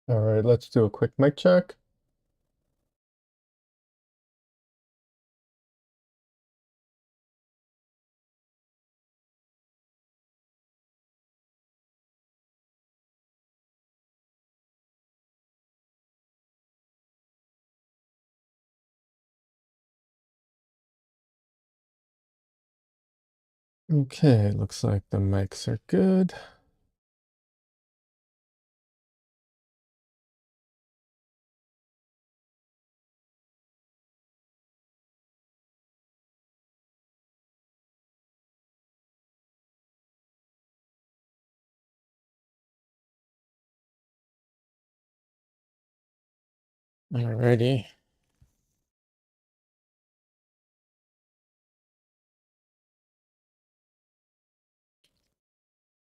All right, let's do a quick mic check. Okay, looks like the mics are good. Alrighty.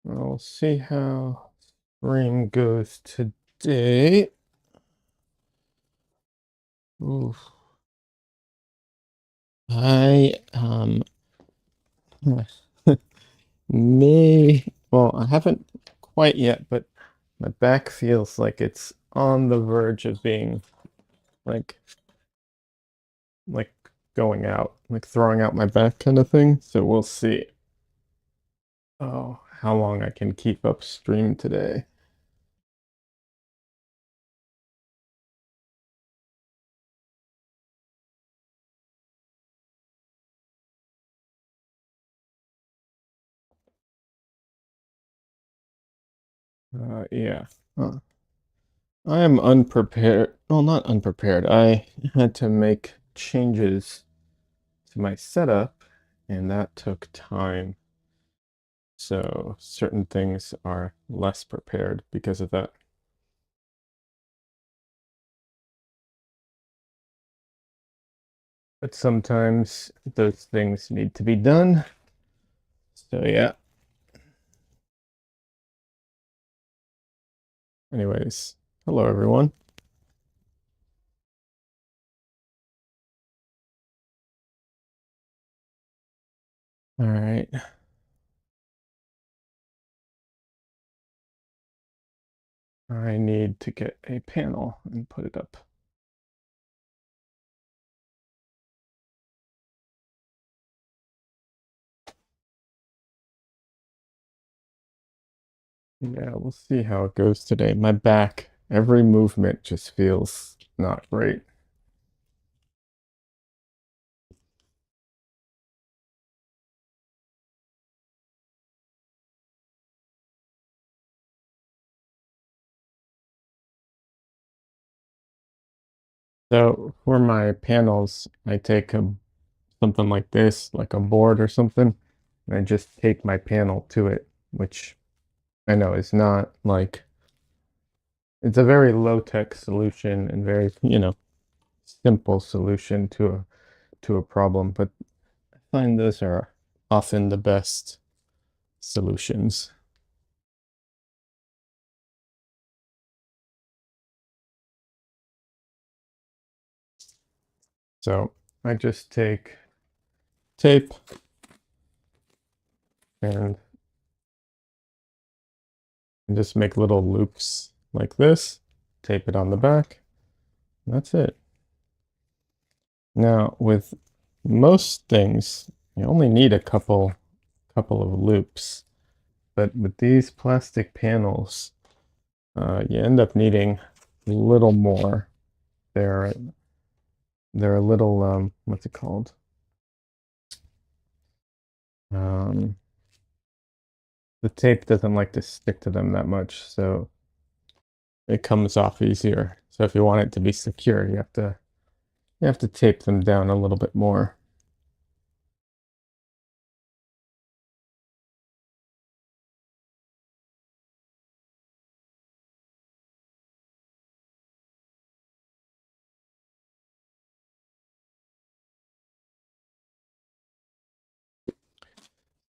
We'll see how stream goes today. Oof. I I haven't quite yet, but my back feels like it's on the verge of being like like going out, like throwing out my back kind of thing. So we'll see. Oh, how long I can keep up stream today. Yeah. I am unprepared. Well, not unprepared. I had to make changes to my setup, and that took time. So certain things are less prepared because of that. But sometimes those things need to be done. So yeah. Anyways, hello everyone. All right. I need to get a panel and put it up. Yeah, we'll see how it goes today. My back, every movement just feels not great. So for my panels, I take something like this, like a board or something, and I just tape my panel to it, which I know is not like, it's a very low-tech solution and very, simple solution to a problem, but I find those are often the best solutions. So I just take tape and just make little loops like this, tape it on the back. That's it. Now, with most things, you only need a couple of loops, but with these plastic panels, you end up needing a little more. They're they're a little what's it called? Um, the tape doesn't like to stick to them that much, so it comes off easier. So if you want it to be secure, you have to tape them down a little bit more.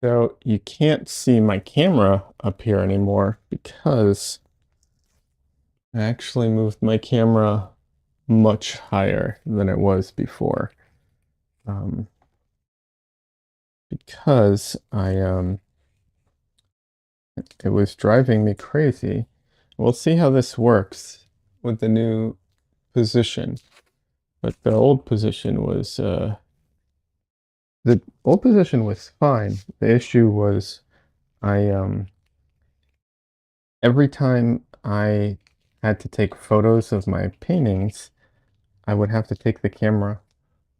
So you can't see my camera up here anymore because I actually moved my camera much higher than it was before. Um, because it was driving me crazy. We'll see how this works. with the new position, but the old position was fine. The issue was I every time I had to take photos of my paintings, I would have to take the camera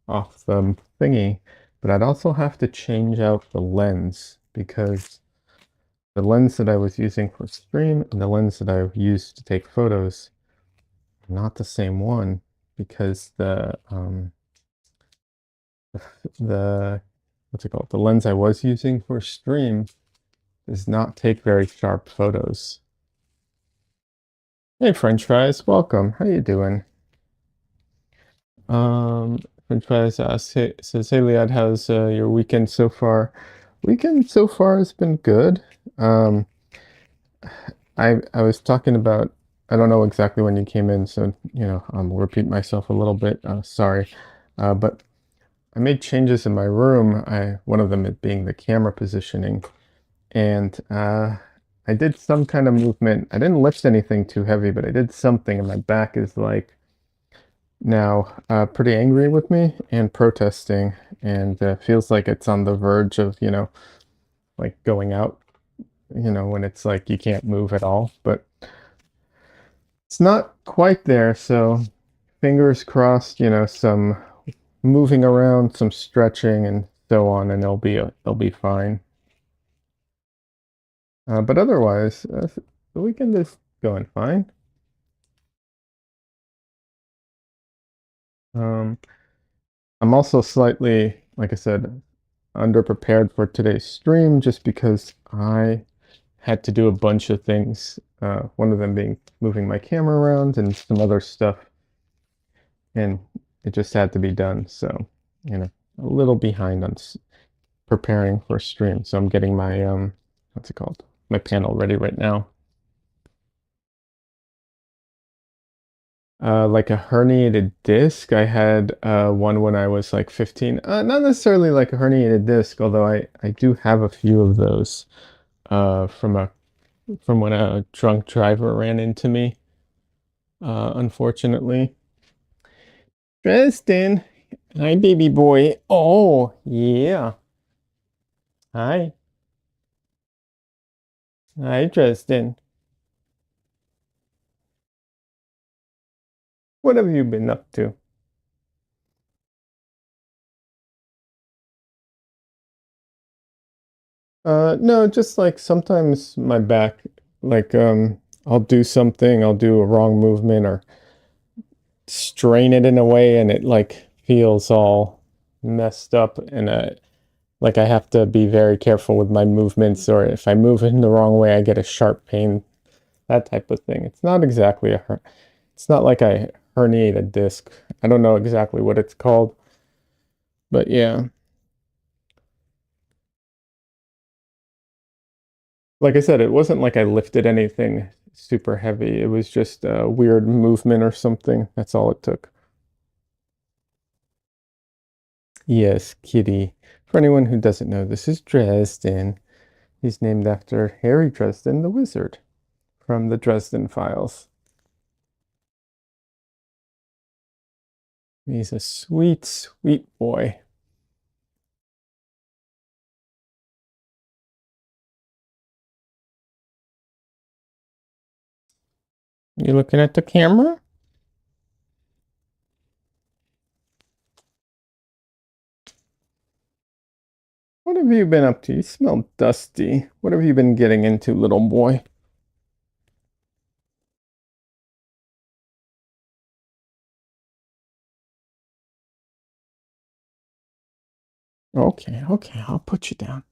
off the thingy, but I'd also have to change out the lens because the lens that I was using for stream and the lens that I used to take photos are not the same one because the what's it called? The lens I was using for stream does not take very sharp photos. Hey, French fries, welcome. How you doing? French fries says, "Hey, Liad, how's your weekend so far?" Weekend so far has been good. Um, I was talking about. I don't know exactly when you came in, so I'll repeat myself a little bit. Sorry, but I made changes in my room. One of them being the camera positioning, and I did some kind of movement. I didn't lift anything too heavy, but I did something, and my back is like now pretty angry with me and protesting, and feels like it's on the verge of like going out. When it's like you can't move at all, but it's not quite there. So fingers crossed. Some moving around, some stretching, and so on, and they'll be fine. But otherwise, the weekend is going fine. Um, I'm also slightly, like I said, underprepared for today's stream just because I had to do a bunch of things. One of them being moving my camera around and some other stuff, and it just had to be done. So, a little behind on preparing for a stream. So I'm getting my what's it called? My panel ready right now. Like a herniated disc. I had one when I was like 15. Not necessarily like a herniated disc, although I do have a few of those from when a drunk driver ran into me. Unfortunately. Dresden, hi baby boy. Oh yeah. Hi. Hi Dresden. What have you been up to? No, just like sometimes my back, like I'll do something, I'll do a wrong movement or strain it in a way and it like feels all messed up and like I have to be very careful with my movements or if I move in the wrong way I get a sharp pain, that type of thing. It's not exactly it's not like I herniate a disc. I don't know exactly what it's called, but yeah. Like I said, it wasn't like I lifted anything super heavy. It was just a weird movement or something. That's all it took. Yes, Kitty. For anyone who doesn't know, this is Dresden. He's named after Harry Dresden, the wizard, from the Dresden Files. He's a sweet, sweet boy. You looking at the camera? What have you been up to? You smell dusty. What have you been getting into, little boy? Okay, okay, I'll put you down.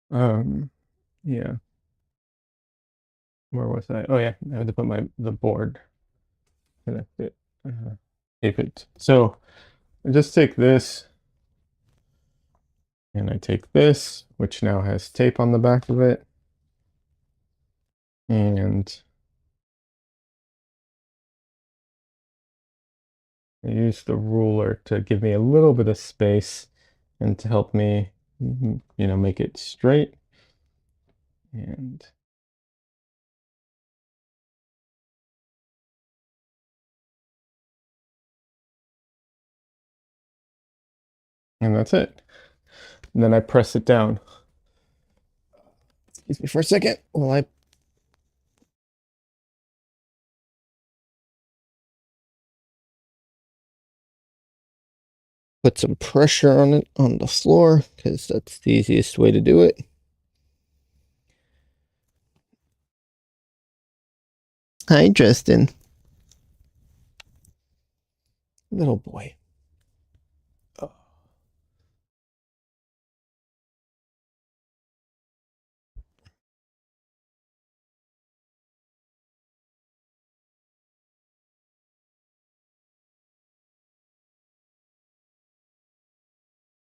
Um, yeah. Where was I? Oh yeah, I had to put the board connect it. Tape it. So I just take this and I take this, which now has tape on the back of it, and I use the ruler to give me a little bit of space and to help me, make it straight. And that's it. And then I press it down. Excuse me for a second while I put some pressure on it on the floor, because that's the easiest way to do it. Hi, Justin. Little boy. Oh.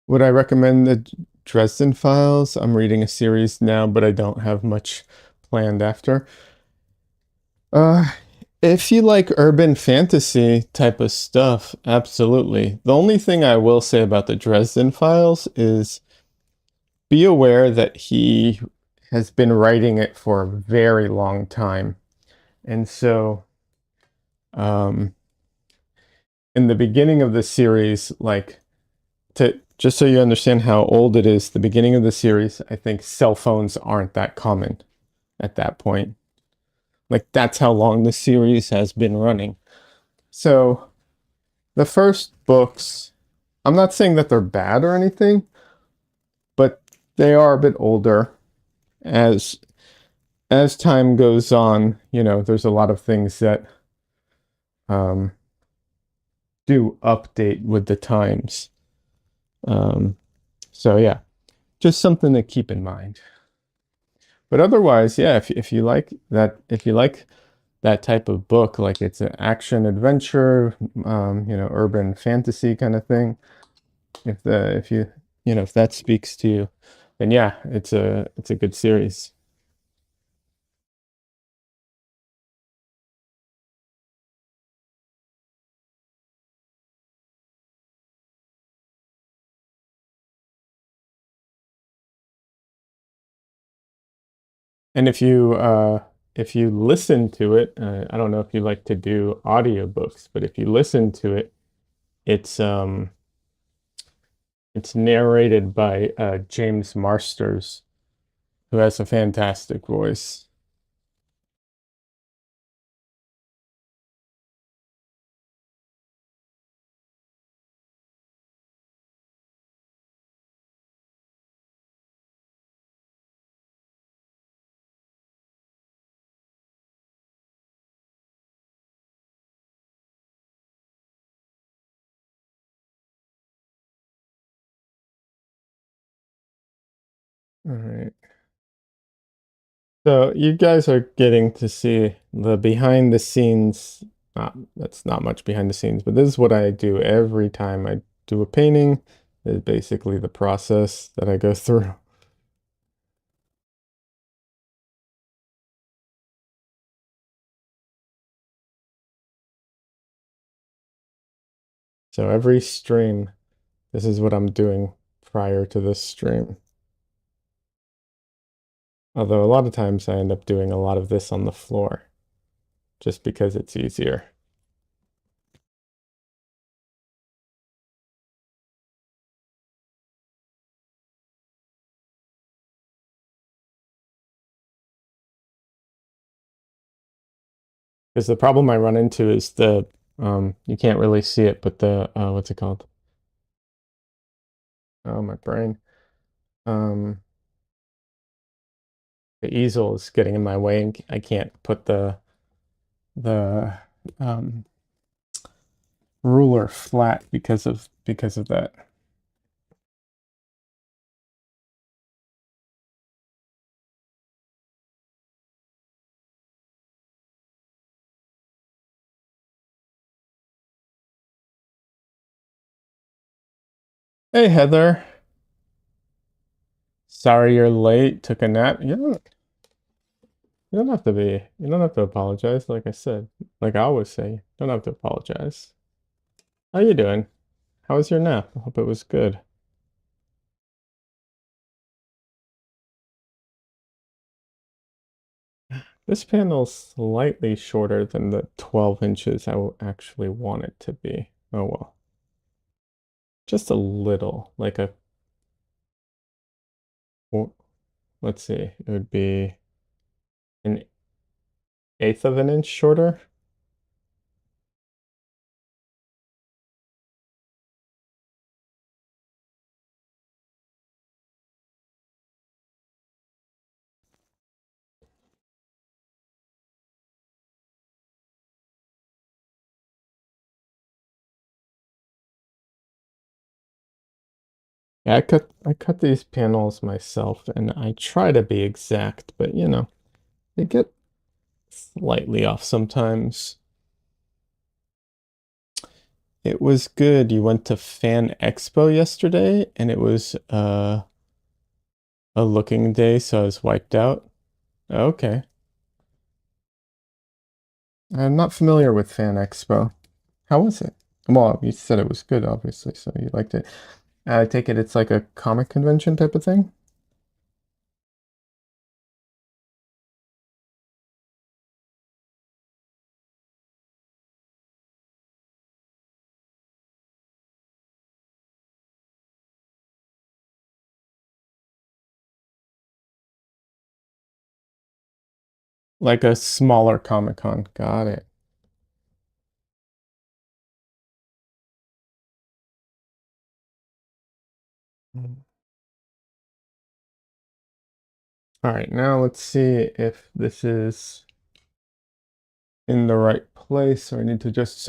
Would I recommend the Dresden Files? I'm reading a series now, but I don't have much planned after. Uh, if you like urban fantasy type of stuff, absolutely. The only thing I will say about the Dresden Files is be aware that he has been writing it for a very long time. And so, in the beginning of the series, like, to just so you understand how old it is, the beginning of the series, I think cell phones aren't that common at that point. Like, that's how long the series has been running. So the first books, I'm not saying that they're bad or anything, but they are a bit older. As time goes on, there's a lot of things that um, do update with the times. So yeah, just something to keep in mind. But otherwise, yeah, if you like that type of book, like it's an action adventure, urban fantasy kind of thing, if that speaks to you, then yeah, it's a good series. And if you listen to it, I don't know if you like to do audiobooks, but if you listen to it, it's um it's narrated by James Marsters, who has a fantastic voice. All right. So you guys are getting to see the behind the scenes. That's not much behind the scenes, but this is what I do every time I do a painting. Is basically the process that I go through. So every stream, this is what I'm doing prior to this stream. Although a lot of times I end up doing a lot of this on the floor just because it's easier. Because the problem I run into is you can't really see it, but the what's it called? Oh, my brain. Um, the easel is getting in my way and I can't put the um, ruler flat because of that. Hey, Heather. Sorry you're late. Took a nap. You don't have to apologize, like I said. Like I always say, you don't have to apologize. How you doing? How was your nap? I hope it was good. This panel's slightly shorter than the 12 inches I will actually want it to be. Oh well. Just a little, like a, well, let's see, it would be an eighth of an inch shorter. Yeah, I cut these panels myself and I try to be exact, but they get slightly off sometimes. It was good. You went to Fan Expo yesterday and it was a looking day, so I was wiped out. Okay. I'm not familiar with Fan Expo. How was it? Well, you said it was good, obviously, so you liked it. I take it it's like a comic convention type of thing? Like a smaller Comic Con. Got it. Mm. All right, now let's see if this is in the right place or I need to just,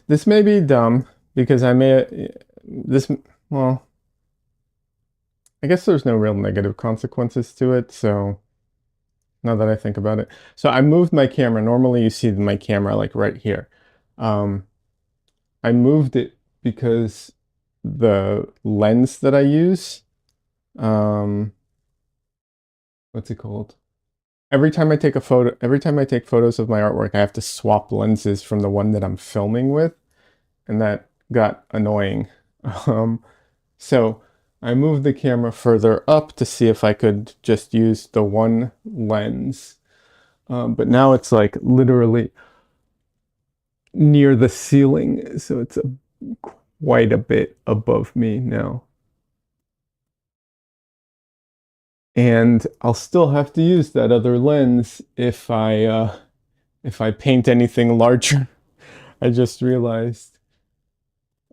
this may be dumb because this, well, I guess there's no real negative consequences to it, so now that I think about it. So I moved my camera. Normally you see my camera like right here. Um, I moved it because the lens that I use, um, what's it called? Every time I take photos of my artwork, I have to swap lenses from the one that I'm filming with, and that got annoying. Um, so I moved the camera further up to see if I could just use the one lens. But now it's like literally near the ceiling, so it's quite a bit above me now. And I'll still have to use that other lens if I paint anything larger. I just realized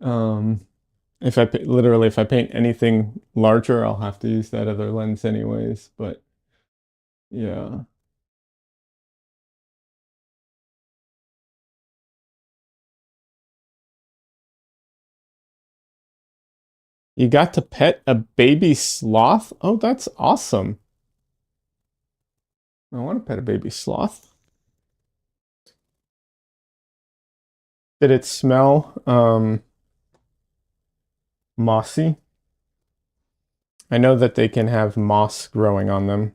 um, literally if I paint anything larger, I'll have to use that other lens anyways. But yeah, you got to pet a baby sloth. Oh, that's awesome. I want to pet a baby sloth. Did it smell mossy? I know that they can have moss growing on them.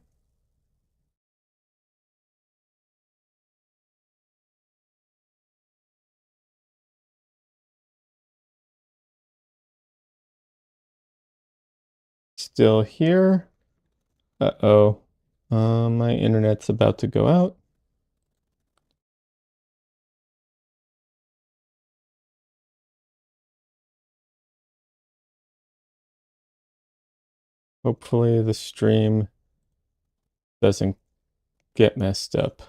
Still here. Uh-oh. My internet's about to go out. Hopefully the stream doesn't get messed up.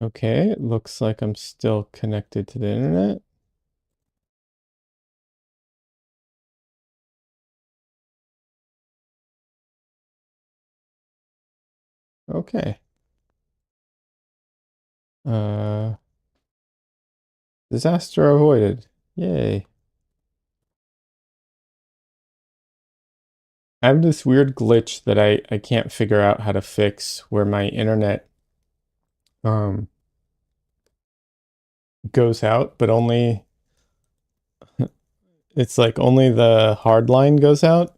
Okay, it looks like I'm still connected to the internet. Okay. Uh, disaster avoided. Yay. I have this weird glitch that I can't figure out how to fix where my internet um goes out, but only it's like only the hard line goes out.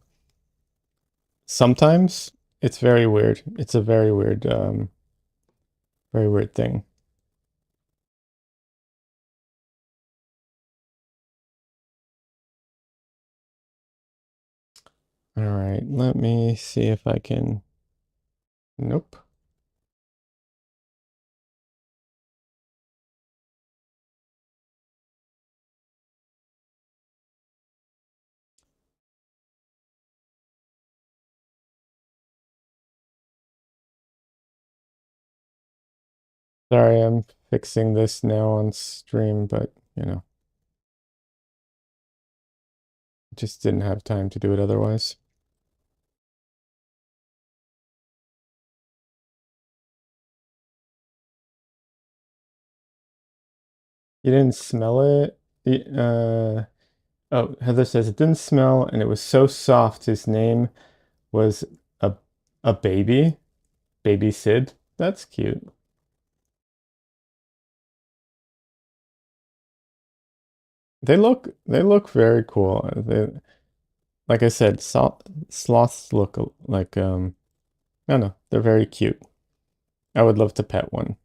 Sometimes it's very weird. It's a very weird thing. All right, let me see if I can. Nope. Sorry, I'm fixing this now on stream, but just didn't have time to do it otherwise. You didn't smell it? Oh, Heather says it didn't smell and it was so soft. His name was a a baby, baby Sid. That's cute. They look very cool. Like I said, sloths look like I don't know, they're very cute. I would love to pet one.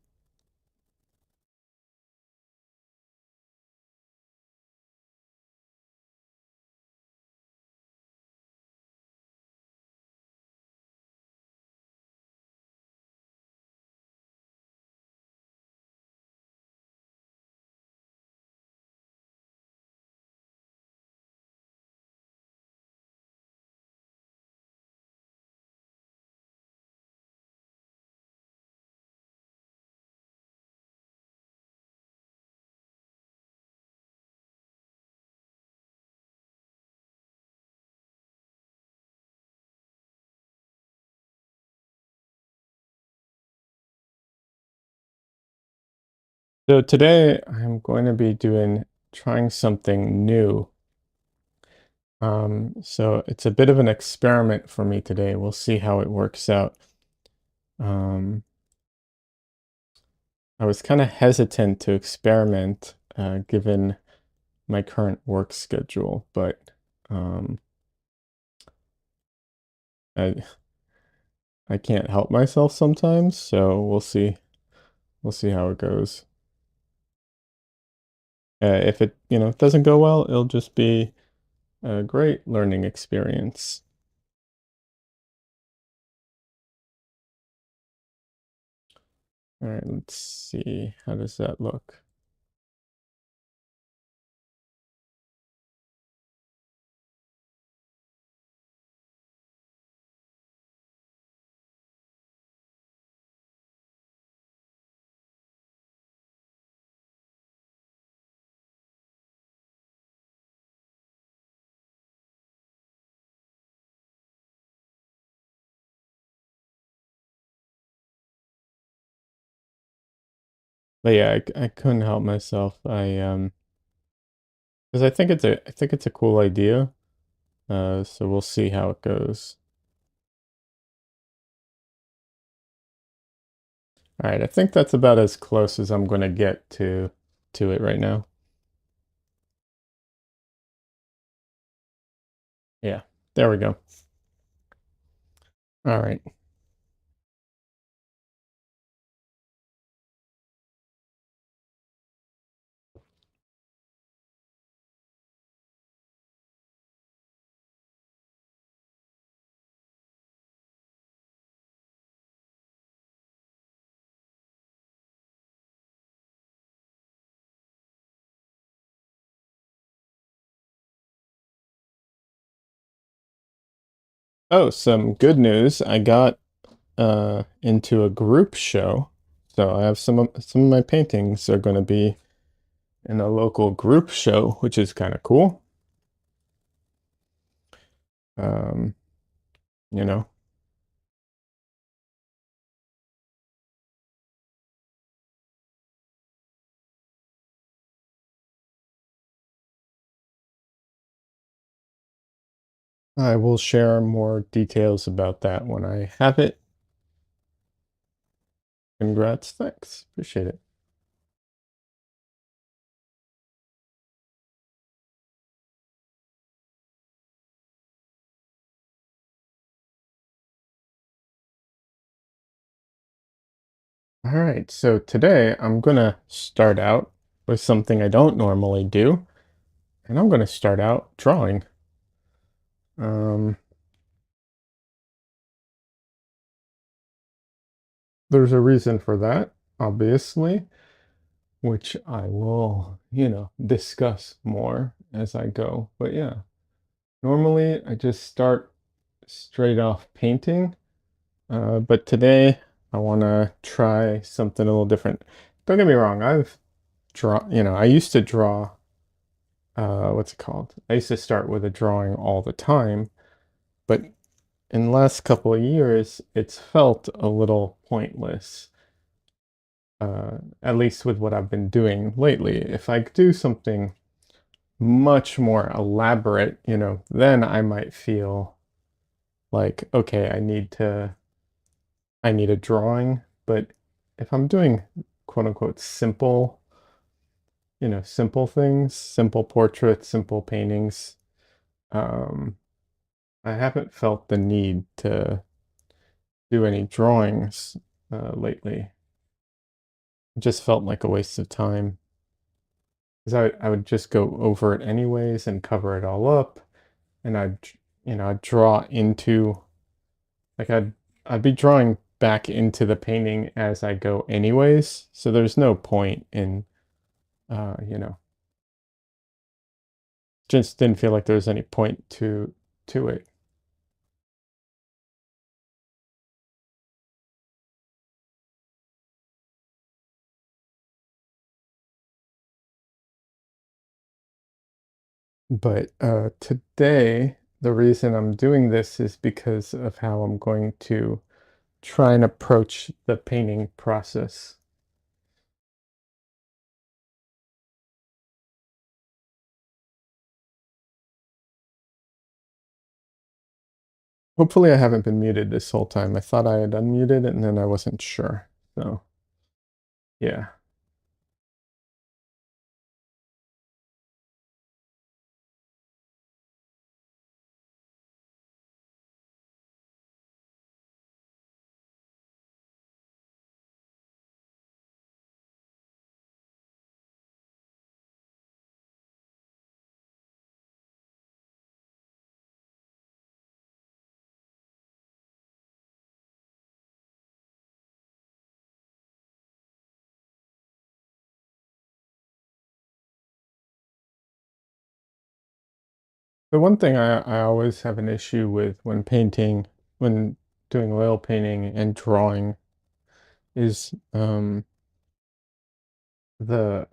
So today I'm going to be trying something new. So it's a bit of an experiment for me today. We'll see how it works out. Um, I was kind of hesitant to experiment given my current work schedule, but um, I I can't help myself sometimes, so we'll see. We'll see how it goes. If it, doesn't go well, it'll just be a great learning experience. All right, let's see. How does that look? But yeah, I couldn't help myself. Because I think it's a cool idea. So we'll see how it goes. All right, I think that's about as close as I'm going to get to it right now. Yeah, there we go. All right. Oh, some good news. I got into a group show. So I have some of my paintings are going to be in a local group show, which is kind of cool. Um, you know, I will share more details about that when I have it. Congrats. Thanks. Appreciate it. All right. So today I'm going to start out with something I don't normally do, and I'm going to start out drawing. Um, there's a reason for that, obviously, which I will, discuss more as I go. But yeah, normally I just start straight off painting. But today I want to try something a little different. Don't get me wrong, I used to draw, what's it called? I used to start with a drawing all the time, but in the last couple of years, it's felt a little pointless, at least with what I've been doing lately. If I do something much more elaborate, then I might feel like, okay, I need a drawing. But if I'm doing quote unquote simple, simple things, simple portraits, simple paintings, um, I haven't felt the need to do any drawings lately. It just felt like a waste of time because I would just go over it anyways and cover it all up, and I'd draw into like I'd be drawing back into the painting as I go anyways. So there's no point in uh, you know, just didn't feel like there was any point to it. But today, the reason I'm doing this is because of how I'm going to try and approach the painting process. Hopefully, I haven't been muted this whole time. I thought I had unmuted and then I wasn't sure. So, yeah. The one thing I always have an issue with when painting, when doing oil painting and drawing, is the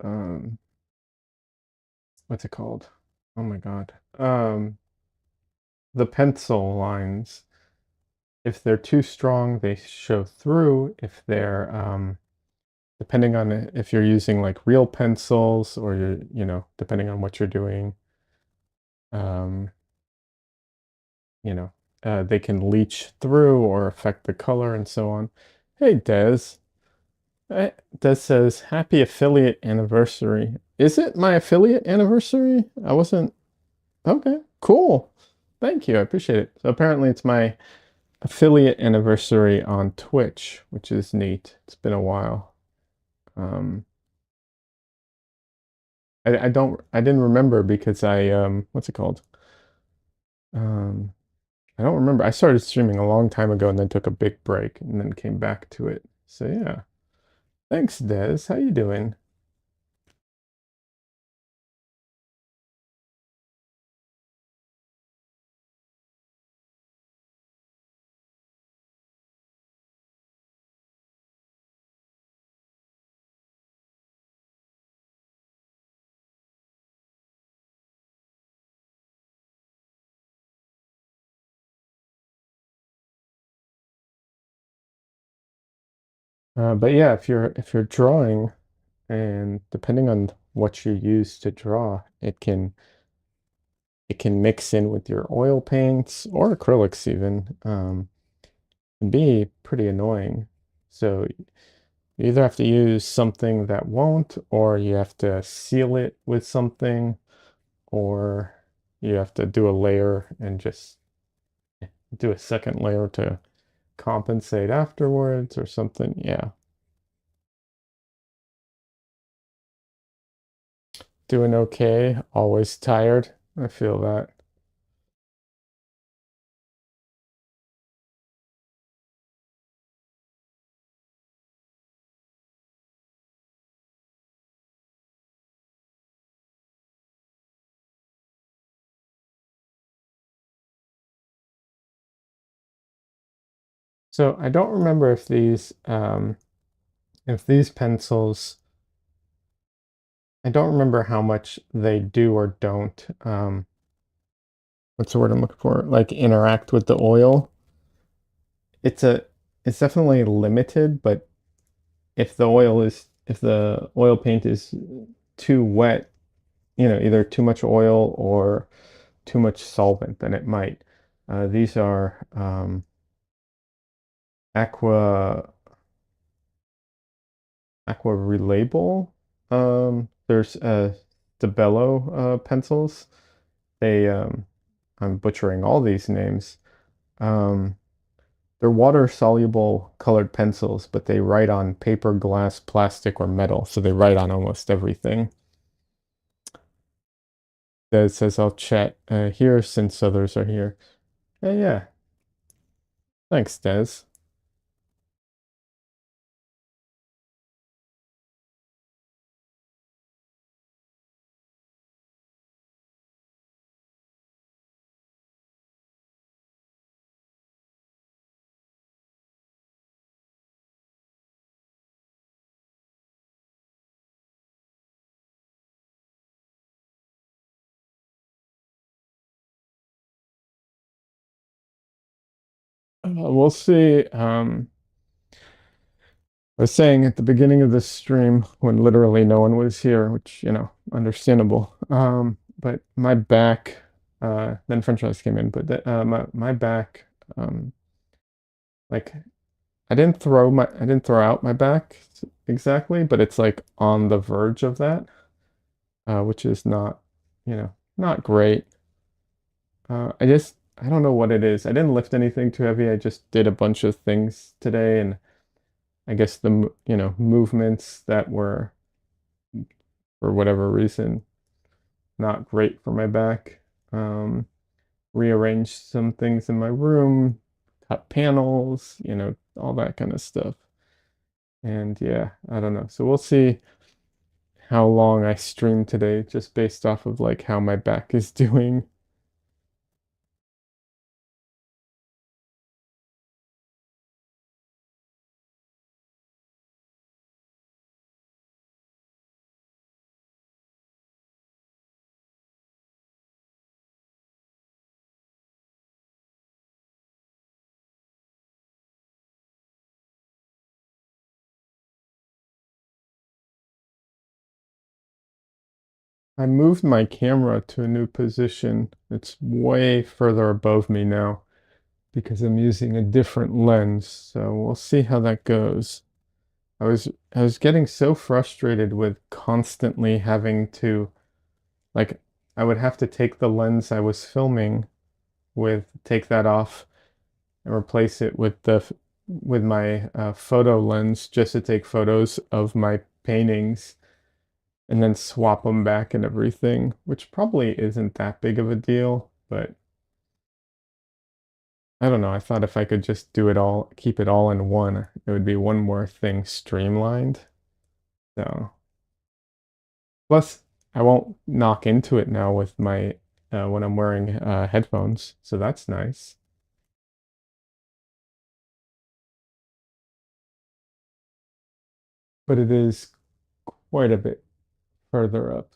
what's it called? Oh my God. The pencil lines. If they're too strong, they show through. If they're depending on if you're using like real pencils or depending on what you're doing, um, you know, they can leach through or affect the color and so on. Hey, Des. Des says, "Happy affiliate anniversary." Is it my affiliate anniversary? I wasn't. Okay, cool. Thank you. I appreciate it. So apparently it's my affiliate anniversary on Twitch, which is neat. It's been a while. Um, I didn't remember because what's it called? Um, I don't remember. I started streaming a long time ago and then took a big break and then came back to it. So yeah. Thanks, Des. How you doing? But yeah, if you're drawing and depending on what you use to draw, it can mix in with your oil paints or acrylics even, and be pretty annoying. So you either have to use something that won't, or you have to seal it with something, or you have to do a layer and just do a second layer to compensate afterwards or something. Yeah. Doing okay, always tired. I feel that. So I don't remember if these pencils, I don't remember how much they do or don't, what's the word I'm looking for? Like interact with the oil. It's a, it's definitely limited, but if the oil paint is too wet, either too much oil or too much solvent, then it might. These are aqua aqua relabel. There's Stabilo pencils. They I'm butchering all these names. Um, they're water soluble colored pencils, but they write on paper, glass, plastic, or metal. So they write on almost everything. That says I'll chat here since others are here. Yeah. Thanks, Des. We'll see. I was saying at the beginning of this stream when literally no one was here, which, understandable. But my back, then French fries came in, but my back, um, like I didn't throw out my back exactly, but it's like on the verge of that, which is not, not great. I don't know what it is. I didn't lift anything too heavy. I just did a bunch of things today, and I guess movements that were, for whatever reason, not great for my back. Um, Rearranged some things in my room, cut panels, all that kind of stuff. And yeah, I don't know. So we'll see how long I stream today, just based off of like how my back is doing. I moved my camera to a new position. It's way further above me now because I'm using a different lens. So we'll see how that goes. I was getting so frustrated with constantly having to, like, I would have to take the lens I was filming with, take that off and replace it with with my photo lens just to take photos of my paintings and then swap them back and everything, which probably isn't that big of a deal, but I don't know. I thought if I could just do it all, keep it all in one, it would be one more thing streamlined. So, plus I won't knock into it now with my when I'm wearing headphones, so that's nice. But it is quite a bit further up.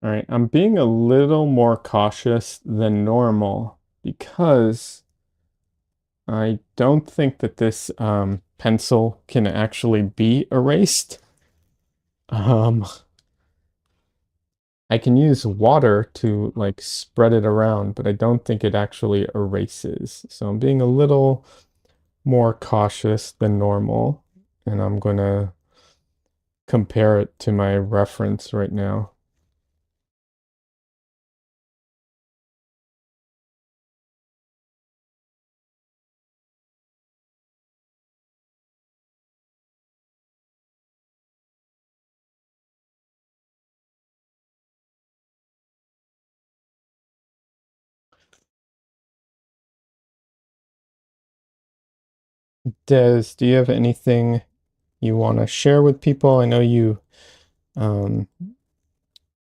All right, I'm being a little more cautious than normal because I don't think that this pencil can actually be erased. Um, I can use water to like spread it around, but I don't think it actually erases. So I'm being a little more cautious than normal, and I'm gonna compare it to my reference right now. Do you have anything you want to share with people? I know um,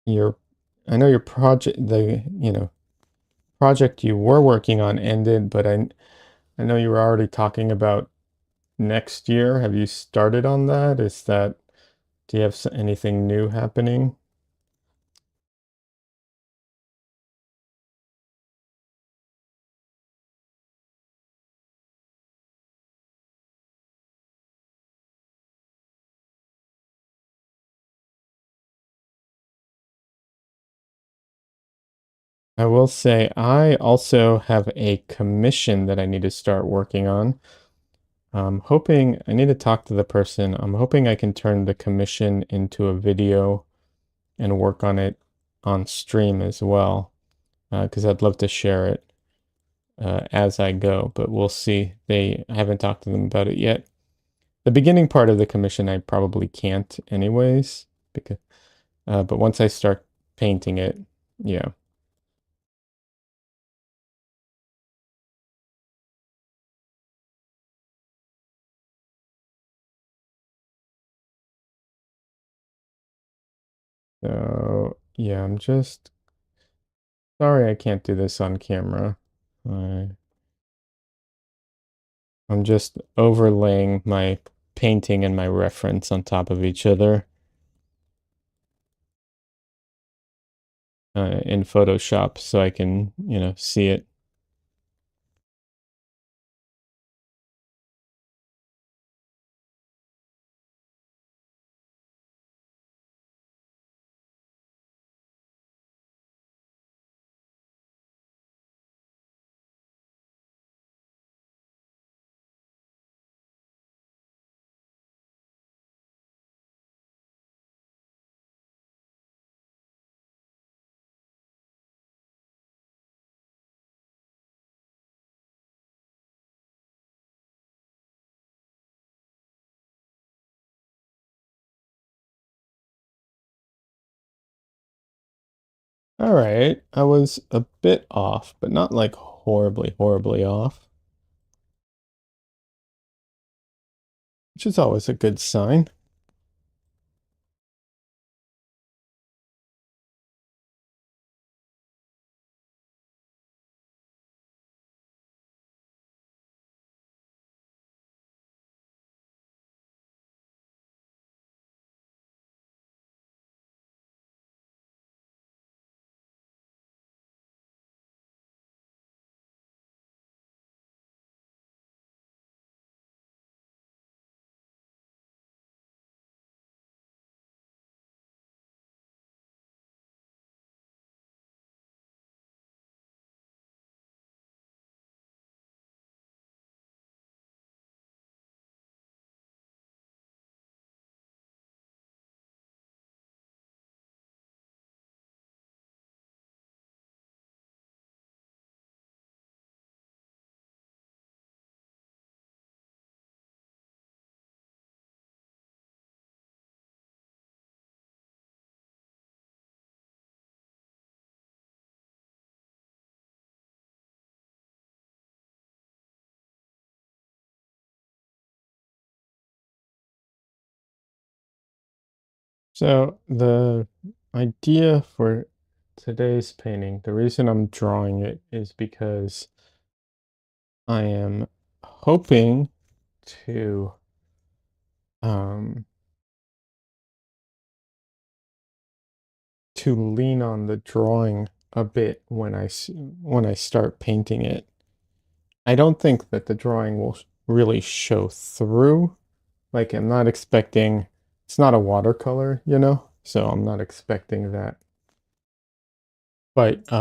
your, I know your project, project you were working on ended, but I know you were already talking about next year. Have you started on that? Do you have anything new happening? I will say I also have a commission that I need to start working on. I'm hoping I need to talk to the person. I'm hoping I can turn the commission into a video and work on it on stream as well, because I'd love to share it as I go, but we'll see. I haven't talked to them about it yet. The beginning part of the commission I probably can't anyways, because but once I start painting it, yeah. So yeah, I'm just sorry I can't do this on camera. I I'm just overlaying my painting and my reference on top of each other in Photoshop so I can, see it. All right, I was a bit off, but not like horribly, horribly off, which is always a good sign. So the idea for today's painting, the reason I'm drawing it is because I am hoping to um to lean on the drawing a bit when I start painting it. I don't think that the drawing will really show through. Like I'm not expecting, it's not a watercolor, you know? So I'm not expecting that. But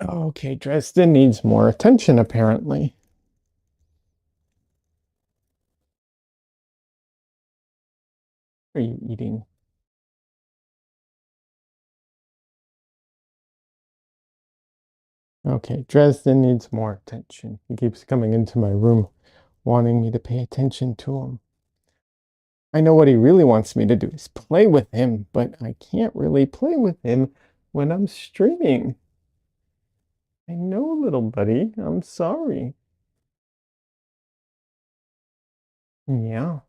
okay, Dresden needs more attention apparently. What are you eating? Okay, Dresden needs more attention. He keeps coming into my room wanting me to pay attention to him. I know what he really wants me to do is play with him, but I can't really play with him when I'm streaming. I know, little buddy. I'm sorry. Yeah,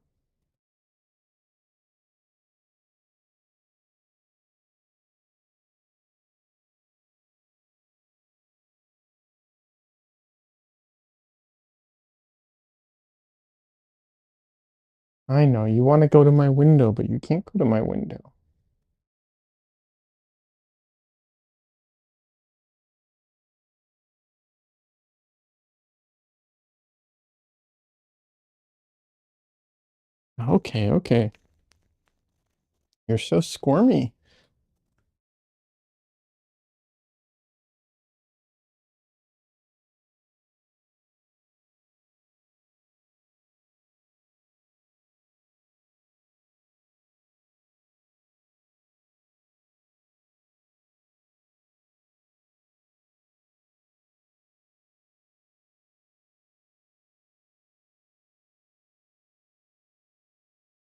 I know. You want to go to my window, but you can't go to my window. Okay, okay. You're so squirmy.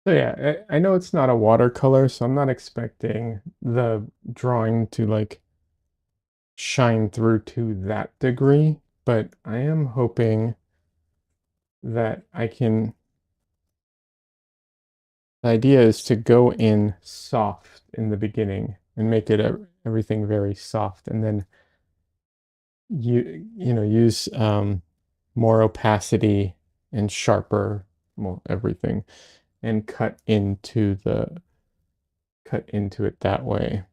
So yeah, I know it's not a watercolor, so I'm not expecting the drawing to like shine through to that degree, but I am hoping that I can. The idea is to go in soft in the beginning and make it everything very soft, and then use more opacity and sharper, well, everything, and cut into it that way.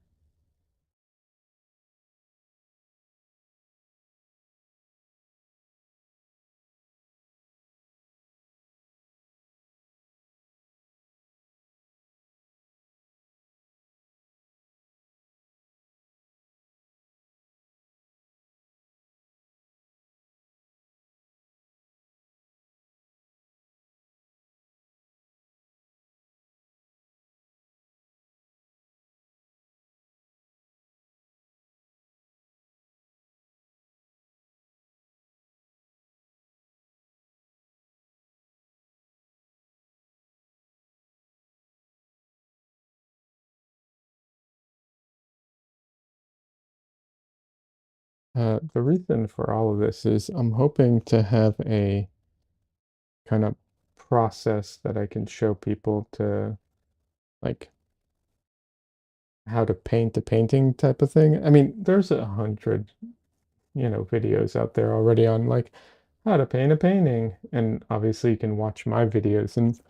The reason for all of this is I'm hoping to have a kind of process that I can show people to like how to paint a painting type of thing. I mean, there's 100, videos out there already on like how to paint a painting. And obviously you can watch my videos and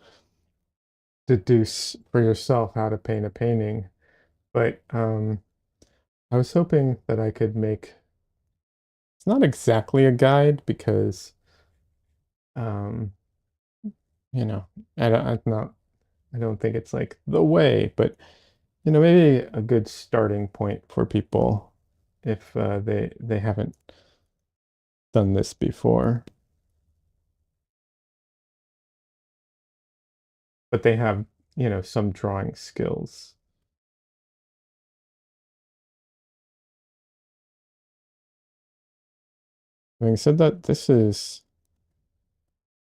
deduce for yourself how to paint a painting. But I was hoping that I could make, it's not exactly a guide because um, you know, I don't think it's like the way, but maybe a good starting point for people if they haven't done this before, but they have, some drawing skills. Having said that, this is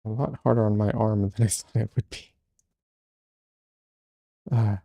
a lot harder on my arm than I thought it would be. Uh,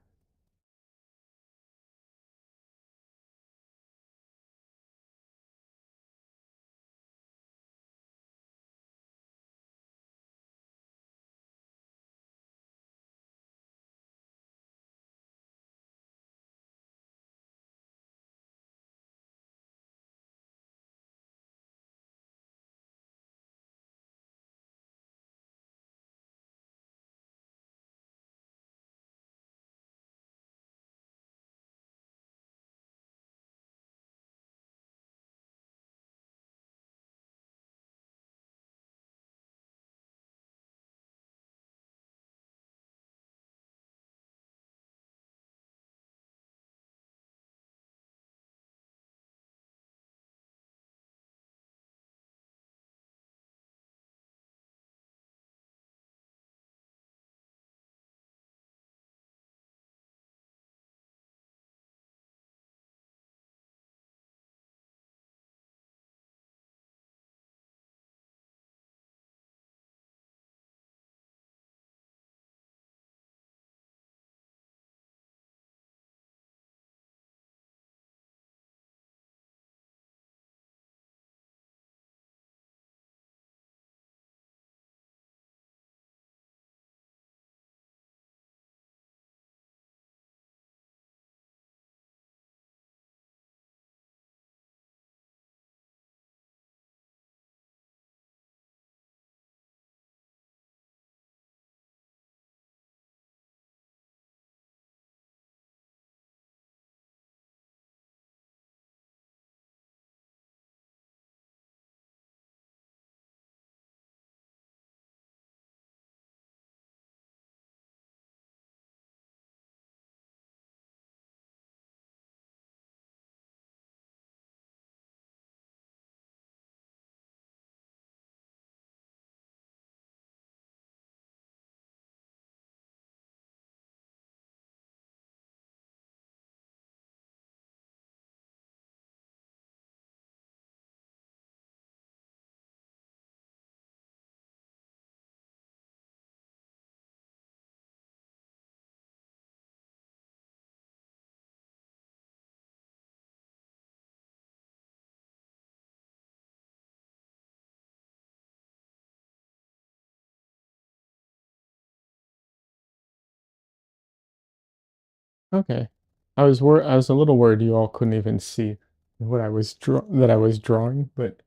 Okay. I was a little worried you all couldn't even see what I was that I was drawing, but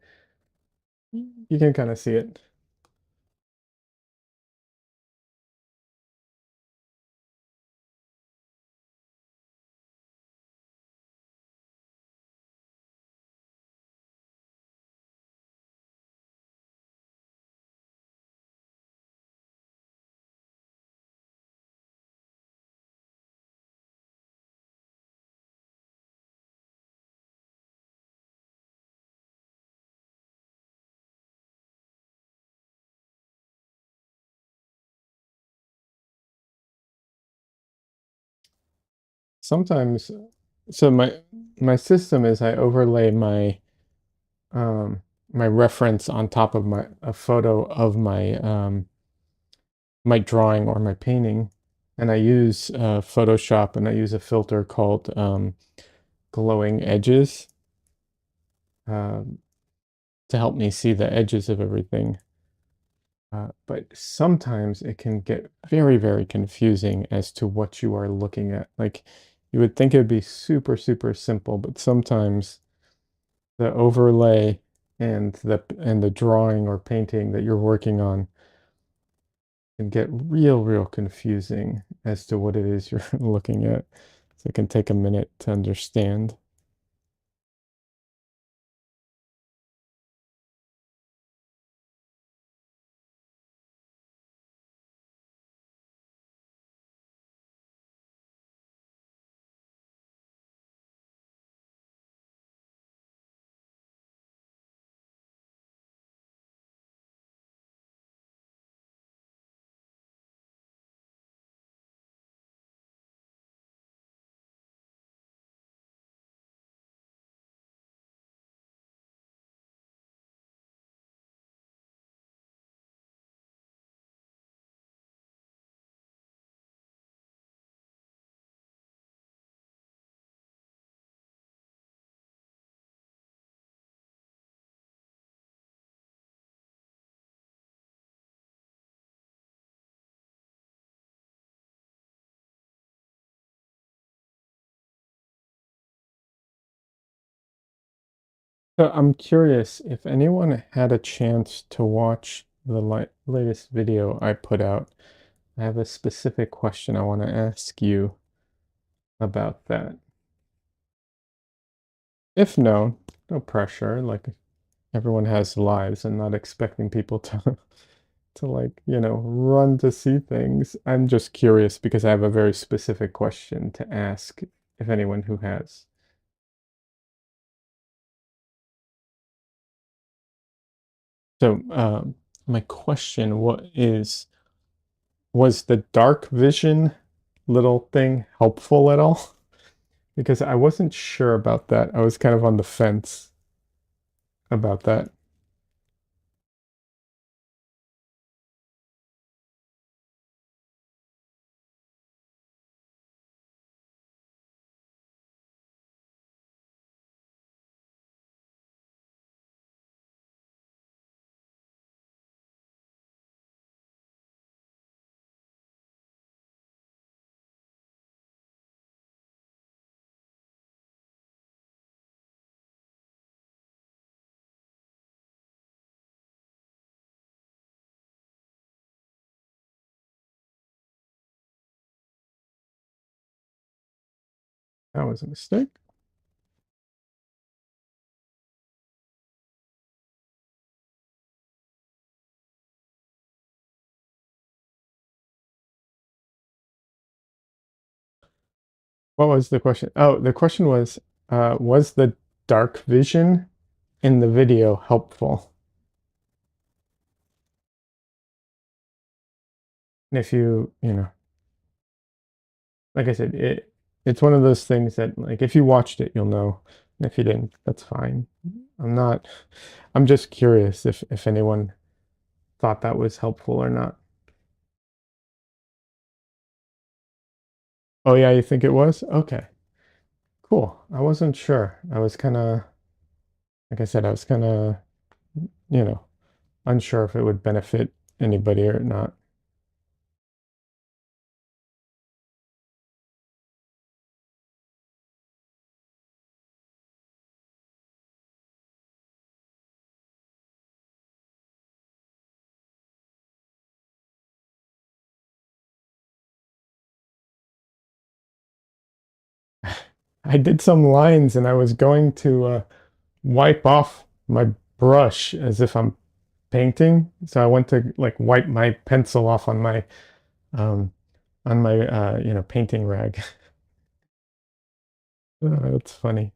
you can kind of see it. Sometimes, so my system is I overlay um my reference on top of my a photo of my drawing or my painting, and I use Photoshop, and I use a filter called glowing edges um, to help me see the edges of everything. But sometimes it can get very, very confusing as to what you are looking at. Like you would think it would be super, super simple, but sometimes the overlay and the drawing or painting that you're working on can get real, real confusing as to what it is you're looking at. So it can take a minute to understand. So I'm curious if anyone had a chance to watch the latest video I put out. I have a specific question I want to ask you about that. If no, no pressure. Like everyone has lives and not expecting people to to like, run to see things. I'm just curious because I have a very specific question to ask if anyone who has. So, my question what is was the dark vision little thing helpful at all? Because I wasn't sure about that. I was kind of on the fence about that. That was a mistake. What was the question? Oh, the question was the dark vision in the video helpful? And if like I said, it's one of those things that like if you watched it, you'll know. And if you didn't, that's fine. I'm not I'm just curious if anyone thought that was helpful or not. Oh yeah, you think it was? Okay. Cool. I wasn't sure. I was kind of like I said, I was kind of, you know, unsure if it would benefit anybody or not. I did some lines and I was going to wipe off my brush as if I'm painting. So I went to like wipe my pencil off um on my painting rag. That's funny.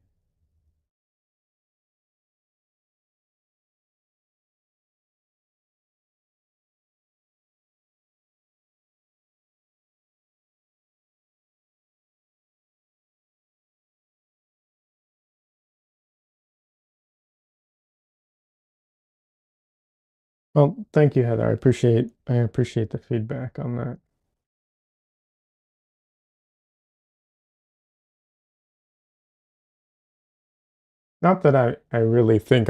Well, thank you, Heather. I appreciate the feedback on that. Not that I really think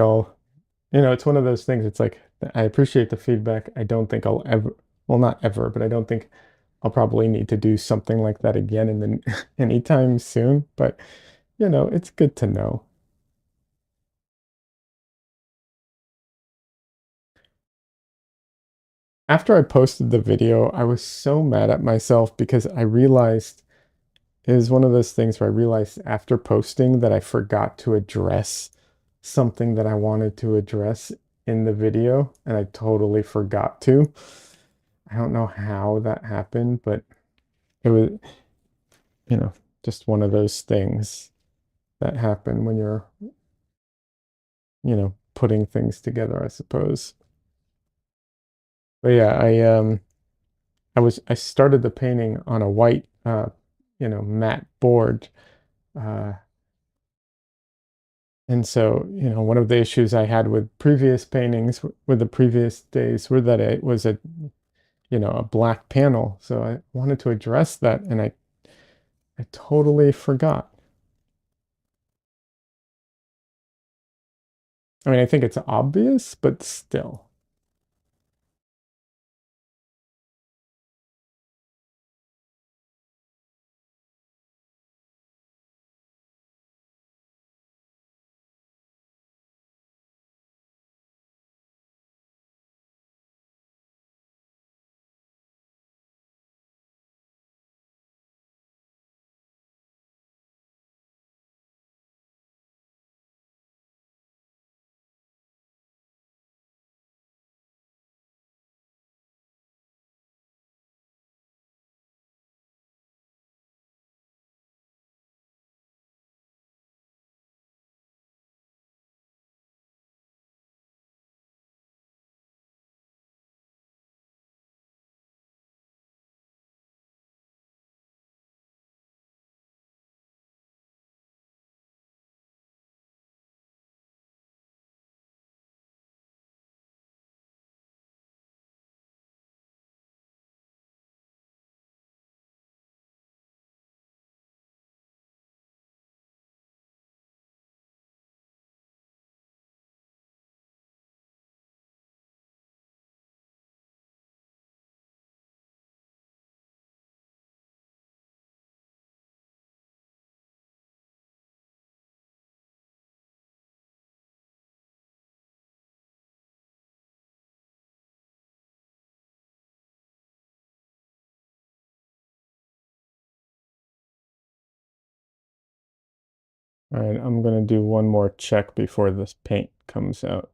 it's one of those things. It's like I appreciate the feedback. I don't think I'll ever, well, not ever, but I don't think I'll probably need to do something like that again in the anytime soon. But it's good to know. After I posted the video, I was so mad at myself because I realized it was one of those things where I realized after posting that I forgot to address something that I wanted to address in the video, and I totally forgot to. I don't know how that happened, but it was, you know, just one of those things that happen when you're, putting things together, I suppose. But yeah, I started the painting on a white matte board. Uh and so, one of the issues I had with previous paintings with the previous days were that it was a black panel. So I wanted to address that and I totally forgot. I mean, I think it's obvious, but still. All right, I'm gonna do one more check before this paint comes out.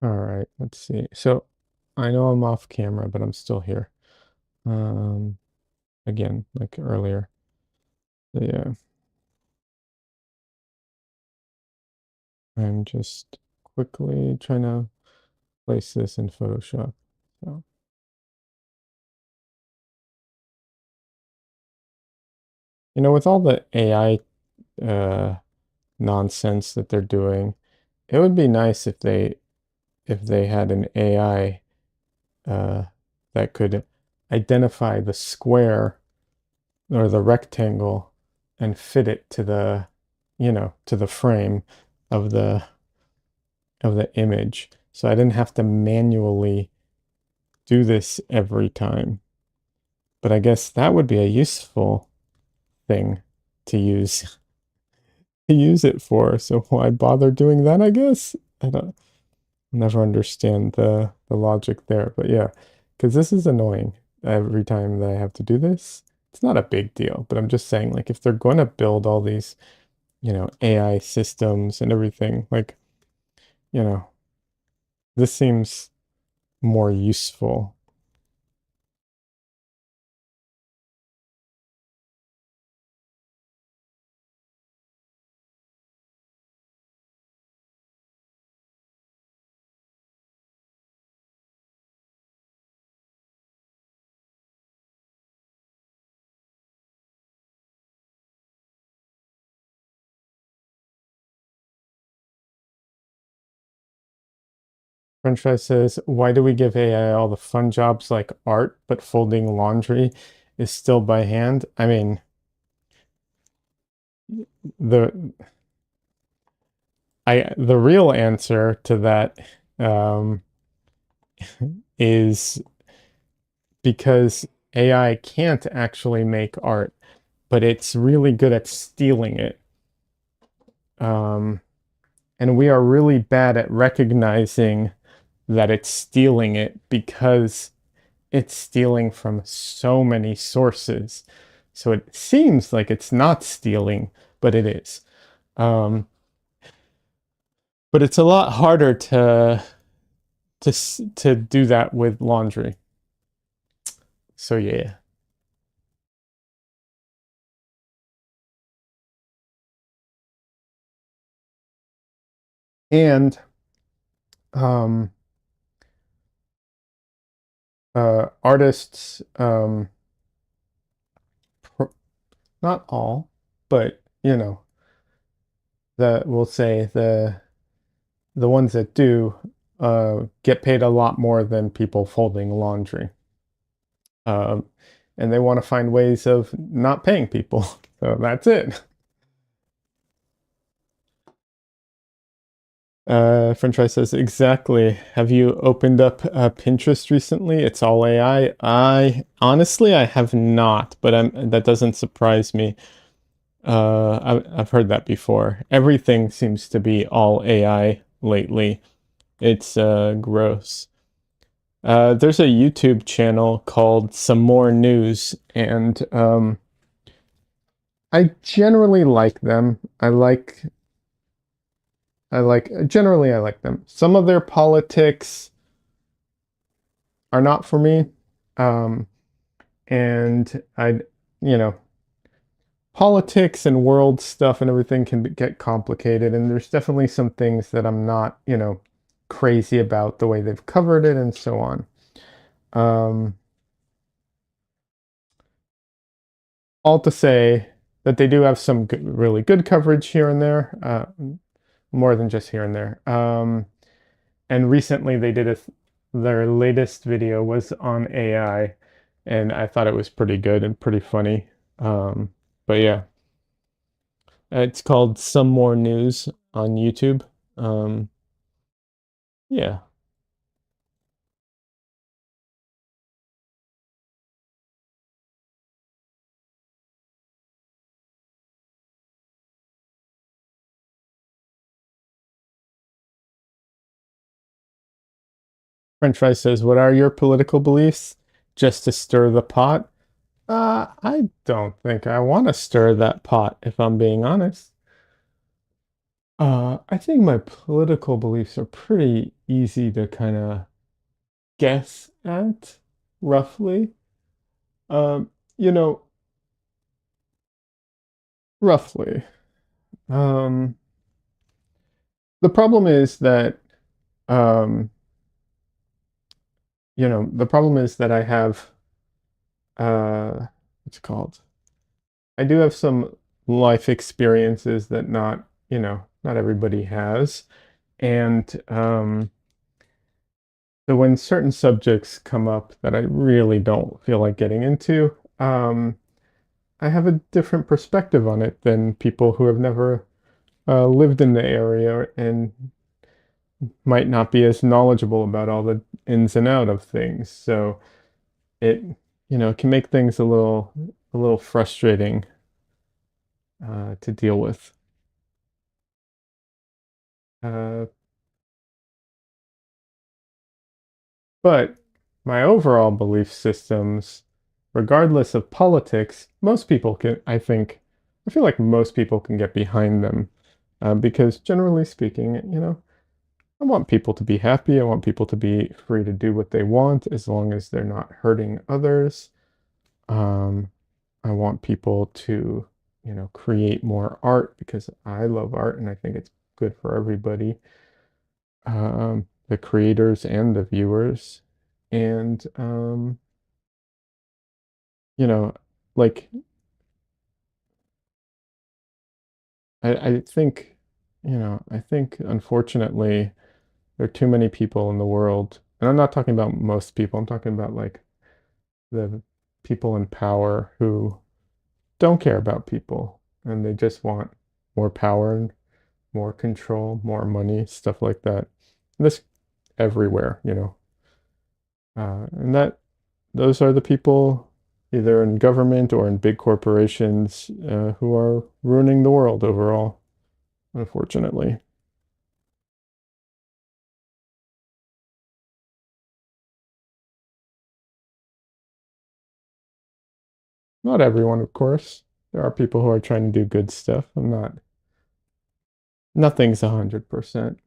All right, let's see. So I know I'm off camera, but I'm still here. Um, again, like earlier. So yeah, I'm just quickly trying to place this in Photoshop. So, with all the AI nonsense that they're doing, it would be nice if they had an AI uh, that could identify the square or the rectangle and fit it to the frame of the image. So I didn't have to manually do this every time. But I guess that would be a useful thing to use it for. So why bother doing that, I guess? I don't never understand the logic there. But yeah, because this is annoying every time that I have to do this. It's not a big deal, but I'm just saying, like, if they're going to build all these, AI systems and everything, like, you know, this seems more useful. French fry says, why do we give AI all the fun jobs like art, but folding laundry is still by hand? I mean, the the real answer to that um, is because AI can't actually make art, but it's really good at stealing it. Um, and we are really bad at recognizing that it's stealing it because it's stealing from so many sources. So it seems like it's not stealing, but it is. Um, but it's a lot harder to do that with laundry. So yeah. And um, artists, not all, but that we'll say the ones that do get paid a lot more than people folding laundry. Um, and they want to find ways of not paying people. So that's it. French fry says, exactly. Have you opened up Pinterest recently? It's all AI. I honestly, I have not, but that doesn't surprise me. I've heard that before. Everything seems to be all AI lately. It's gross. There's a YouTube channel called Some More News, and I generally like them. Generally I like them. Some of their politics are not for me. Um, and you know, politics and world stuff and everything can get complicated. And there's definitely some things that I'm not, crazy about the way they've covered it and so on. Um, all to say that they do have some really good coverage here and there, more than just here and there. And recently they did their latest video was on AI, and I thought it was pretty good and pretty funny. But yeah, it's called Some More News on YouTube. Um, yeah. French Fry says, what are your political beliefs? Just to stir the pot? I don't think I want to stir that pot, if I'm being honest. I think my political beliefs are pretty easy to kind of guess at, roughly. Um, you know, roughly. Um, the problem is that, um, the problem is that I have, what's it called? I do have some life experiences that not everybody has. And so when certain subjects come up that I really don't feel like getting into, I have a different perspective on it than people who have never lived in the area and might not be as knowledgeable about all the ins and out of things. So it, can make things a little frustrating to deal with. Uh, but my overall belief systems, regardless of politics, most people can, I feel like most people can get behind them because generally speaking, I want people to be happy. I want people to be free to do what they want as long as they're not hurting others. Um, I want people to, create more art because I love art and I think it's good for everybody, the creators and the viewers. And, you know, like, I think, I think unfortunately there are too many people in the world. And I'm not talking about most people, I'm talking about like the people in power who don't care about people and they just want more power and more control, more money, stuff like that. And this everywhere, and those are the people either in government or in big corporations who are ruining the world overall, unfortunately. Not everyone, of course. There are people who are trying to do good stuff. Nothing's 100%.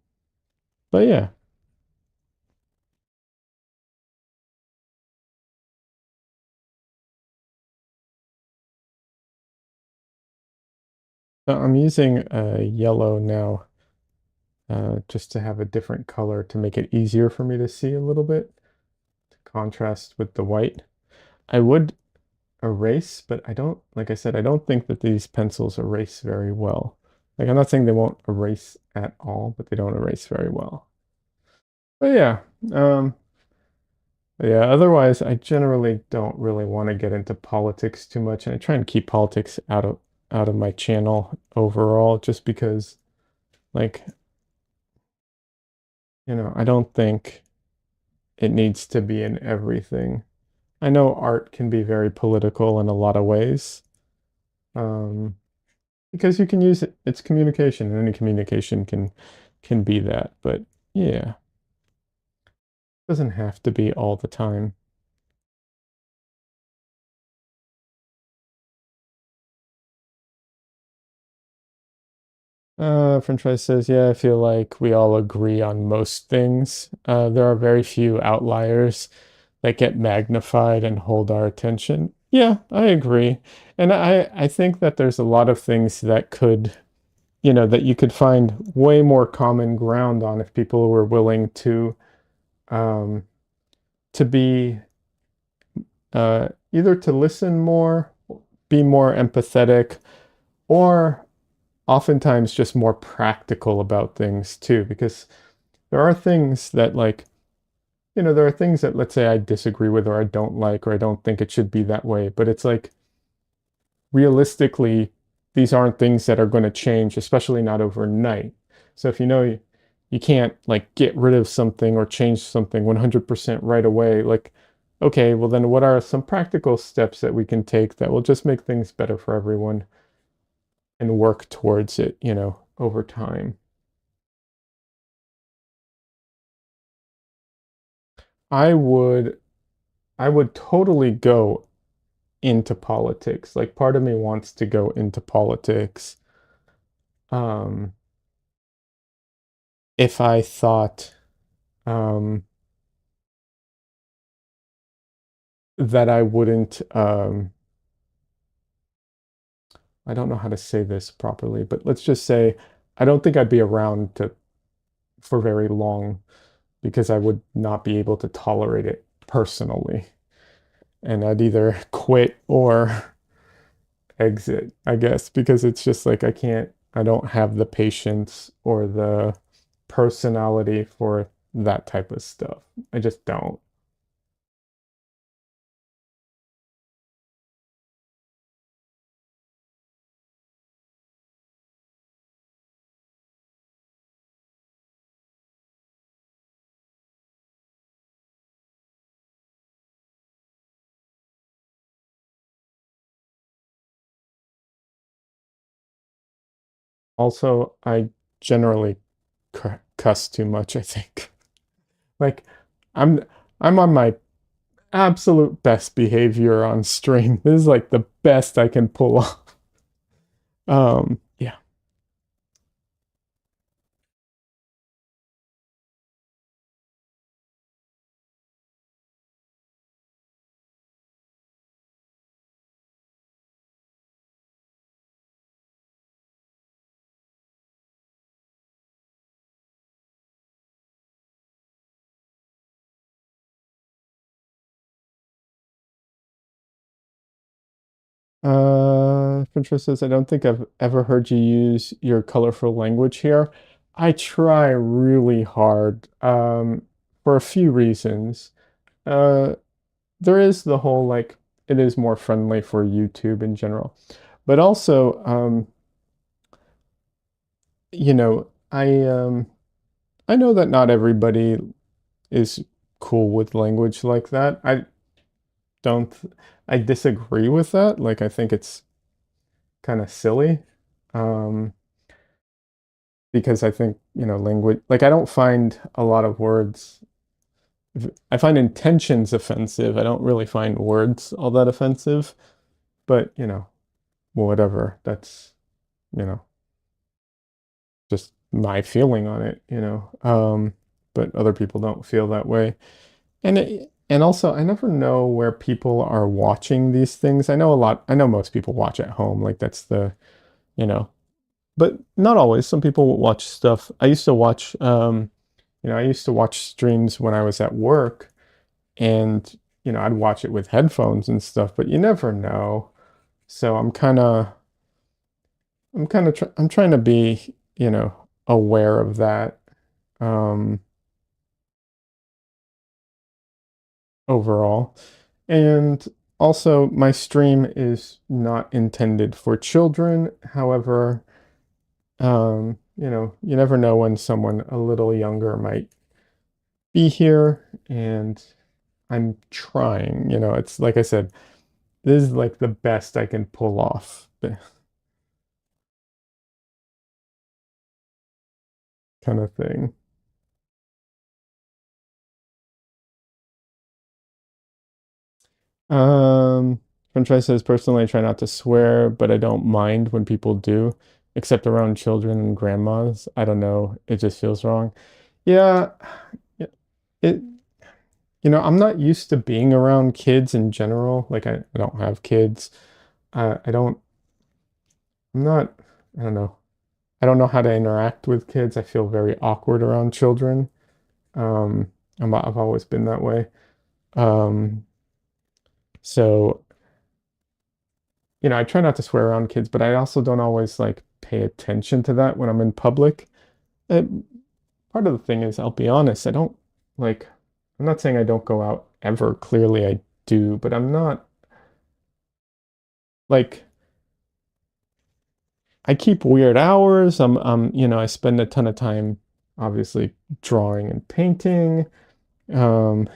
But yeah, so I'm using yellow now just to have a different color to make it easier for me to see a little bit, to contrast with the white. I would erase, but I don't, like I said, I don't think that these pencils erase very well. Like, I'm not saying they won't erase at all, but they don't erase very well. But um, yeah, otherwise, I generally don't really want to get into politics too much, and I try and keep politics out of my channel overall, just because, like, I don't think it needs to be in everything. I know art can be very political in a lot of ways, um, because you can use it. It's communication, and any communication can be that. But yeah, it doesn't have to be all the time. French fries says, yeah, I feel like we all agree on most things. There are very few outliers that get magnified and hold our attention. Yeah, I agree. And I think that there's a lot of things that that you could find way more common ground on if people were willing um, to be either to listen more, be more empathetic, or oftentimes just more practical about things too. Because there are things that, like, there are things that, let's say, I disagree with or I don't like or I don't think it should be that way. But it's like, realistically, these aren't things that are going to change, especially not overnight. So if you can't like get rid of something or change something 100% right away, like, okay, well then what are some practical steps that we can take that will just make things better for everyone and work towards it, over time? I would I would totally go into politics. Like, part of me wants to go into politics. Um if I thought um, that I wouldn't, I don't know how to say this properly, but let's just say I don't think I'd be around to for very long because I would not be able to tolerate it personally. And I'd either quit or exit, I guess, because it's just like I don't have the patience or the personality for that type of stuff. I just don't. Also, I generally cuss too much, I think. Like I'm I'm on my absolute best behavior on stream. This is like the best I can pull off. Yeah. Pinterest says, I don't think I've ever heard you use your colorful language here. I try really hard, for a few reasons. Uh, there is the whole like it is more friendly for YouTube in general, but also, you know, I know that not everybody is cool with language like that. Don't, I disagree with that. Like, I think it's kind of silly. Um, because I think, language, like I don't find a lot of words, I find intentions offensive. I don't really find words all that offensive, but whatever. That's, you know, just my feeling on it. But other people don't feel that way. And also I never know where people are watching these things. I know most people watch at home. Like that's you know, but not always. Some people watch stuff. I used to watch streams when I was at work and, I'd watch it with headphones and stuff, but you never know. So I'm trying to be, aware of that, um, overall. And also my stream is not intended for children. However, you never know when someone a little younger might be here and I'm trying, it's like I said, this is like the best I can pull off, kind of thing. Franchise says, personally, I try not to swear, but I don't mind when people do, except around children and grandmas. I don't know. It just feels wrong. Yeah, yeah, it, I'm not used to being around kids in general. Like I don't have kids. I don't, I'm not, I don't know. I don't know how to interact with kids. I feel very awkward around children. Um, I've always been that way. Um, so, I try not to swear around kids, but I also don't always like pay attention to that when I'm in public. Uh, Part of the thing is, I'll be honest, like, I'm not saying I don't go out ever. Clearly I do, but I'm not like, I keep weird hours. I spend a ton of time obviously drawing and painting. So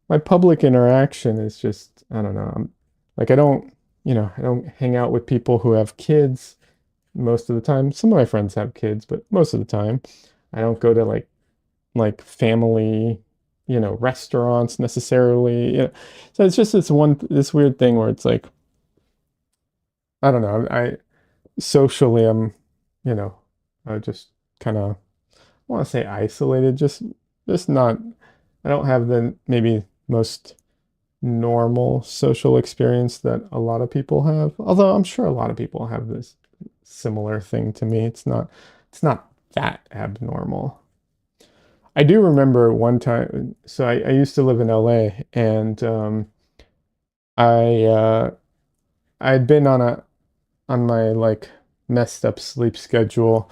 my public interaction is just, I don't know. Like I don't hang out with people who have kids most of the time. Some of my friends have kids, but most of the time I don't go to like family, restaurants necessarily. So it's just this weird thing where it's like, I don't know. I socially I'm, you know, just kind of, I want to say isolated, just not, I don't have the maybe most normal social experience that a lot of people have. Although I'm sure a lot of people have this similar thing to me. It's not that abnormal. I do remember one time, so I used to live in LA, and I I'd been on my like messed up sleep schedule,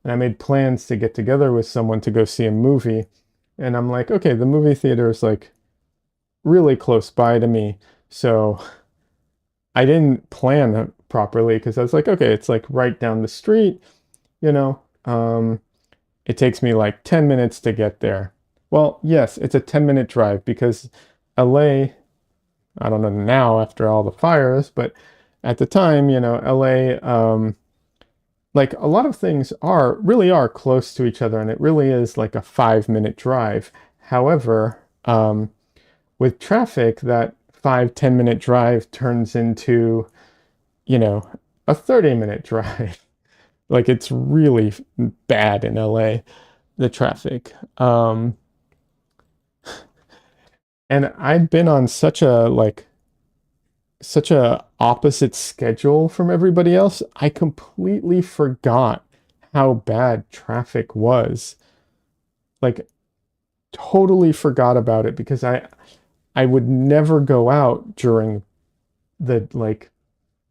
and I made plans to get together with someone to go see a movie. And I'm like, okay, the movie theater is like really close by to me. So I didn't plan it properly because I was like, okay, it's like right down the street, you know. It takes me like 10 minutes to get there. Well, yes, it's a 10-minute drive because LA, I don't know now after all the fires, but at the time, LA, like a lot of things really are close to each other, and it really is like a 5-minute drive. However, with traffic, that 5-10 minute drive turns into, you know, a 30-minute drive. Like it's really bad in LA, the traffic. And I'd been on such a opposite schedule from everybody else. I completely forgot how bad traffic was. Like totally forgot about it because I would never go out during the like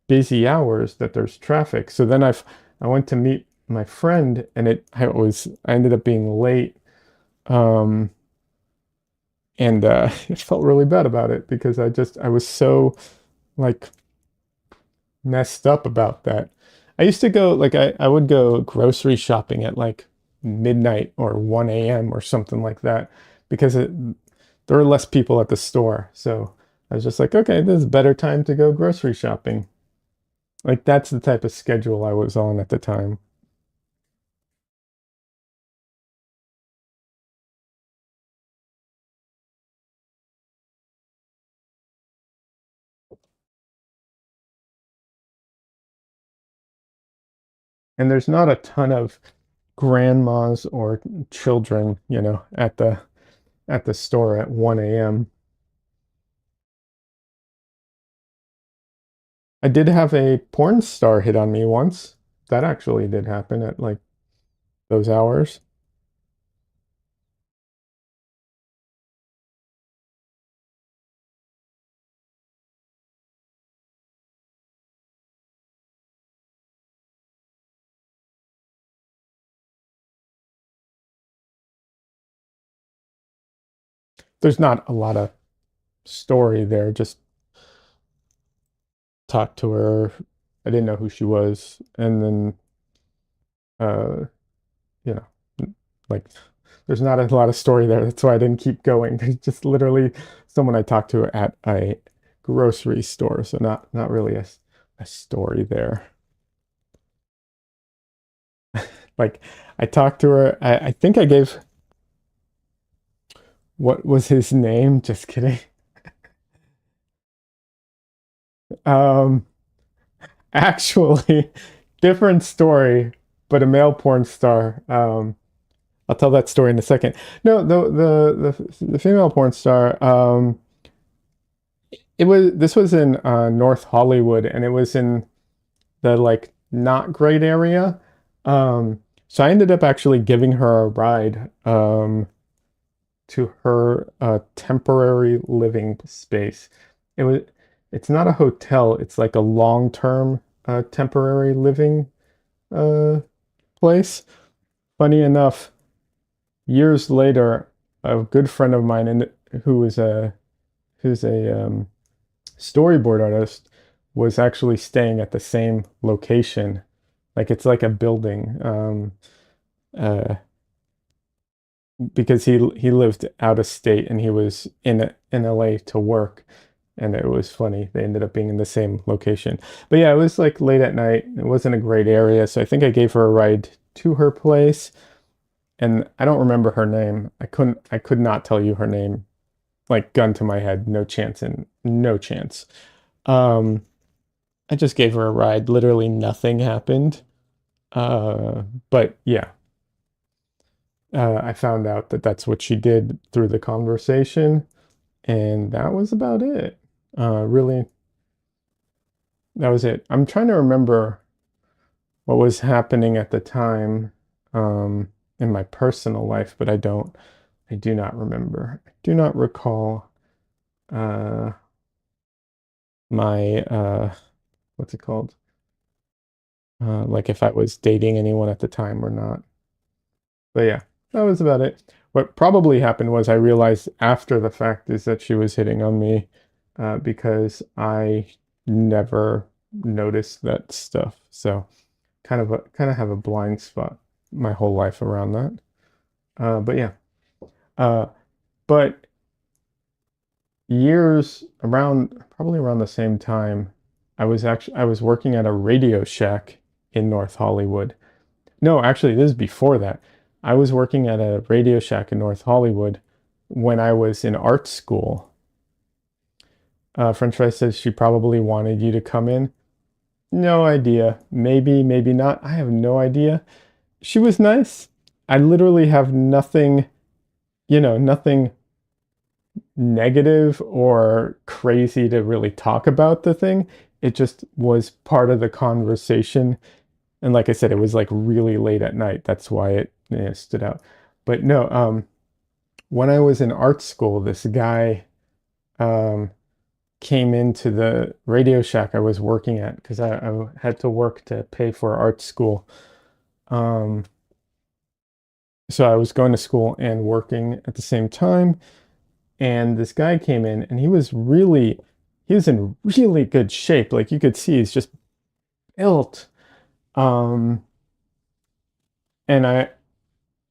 busy hours that there's traffic. So then I went to meet my friend, and I ended up being late. Um and I felt really bad about it because I was so like messed up about that. I used to go like I would go grocery shopping at like midnight or 1 a.m. or something like that because there were less people at the store. So I was just like, okay, this is a better time to go grocery shopping. Like that's the type of schedule I was on at the time. And there's not a ton of grandmas or children, at the store at 1 a.m. I did have a porn star hit on me once. That actually did happen at like those hours. There's not a lot of story there. Just talked to her. I didn't know who she was, and then uh, you know, like there's not a lot of story there. That's why I didn't keep going. There's just literally someone I talked to at a grocery store, so not really a story there. Like I talked to her. I think I gave what was his name? Just kidding. Um, actually, different story, but a male porn star. I'll tell that story in a second. No, the female porn star. This was in North Hollywood, and it was in the like not great area. So I ended up actually giving her a ride to her temporary living space. It was it's not a hotel, it's like a long-term temporary living uh place. Funny enough, years later, a good friend of mine who is a who's a storyboard artist was actually staying at the same location. Like it's like a building. Uh, because he lived out of state and he was in LA to work, and it was funny. They ended up being in the same location. But yeah, it was like late at night. It wasn't a great area, so I think I gave her a ride to her place, and I don't remember her name. I could not tell you her name. Like gun to my head, no chance and no chance. Um, I just gave her a ride. Literally nothing happened. Uh, but yeah. I found out that that's what she did through the conversation, and that was about it. Really, that was it. I'm trying to remember what was happening at the time um, in my personal life, but I do not remember. I do not recall uh, my, what's it called? Like if I was dating anyone at the time or not. But yeah, that was about it. What probably happened was I realized after the fact is that she was hitting on me because I never noticed that stuff. So kind of have a blind spot my whole life around that. But yeah, uh, but years around probably around the same time, I was working at a Radio Shack in North Hollywood. No, actually, this is before that. I was working at a Radio Shack in North Hollywood when I was in art school. French Fry says she probably wanted you to come in. No idea. Maybe, maybe not. I have no idea. She was nice. I literally have nothing, nothing negative or crazy to really talk about the thing. It just was part of the conversation. And like I said, it was like really late at night. That's why it stood out. But no, when I was in art school, this guy um, came into the Radio Shack I was working at because I had to work to pay for art school. Um, so I was going to school and working at the same time. And this guy came in and he was in really good shape. Like you could see, he's just built. Um, and I,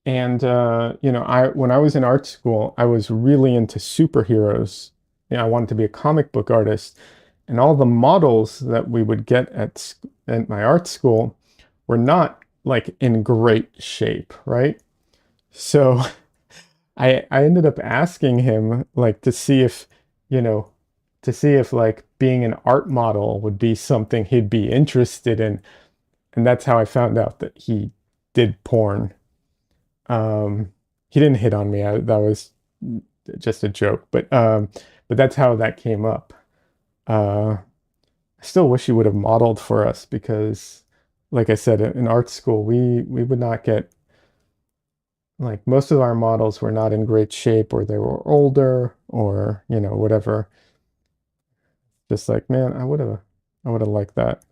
when I was in art school, I was really into superheroes. I wanted to be a comic book artist, and all the models that we would get at my art school were not like in great shape, right? So I ended up asking him like to see if, you know, to see if like being an art model would be something he'd be interested in. And that's how I found out that he did porn. He didn't hit on me. That was just a joke, but that's how that came up. I still wish he would have modeled for us because, like I said, in art school, we would not get like most of our models were not in great shape or they were older or, whatever. Just like, man, I would have liked that.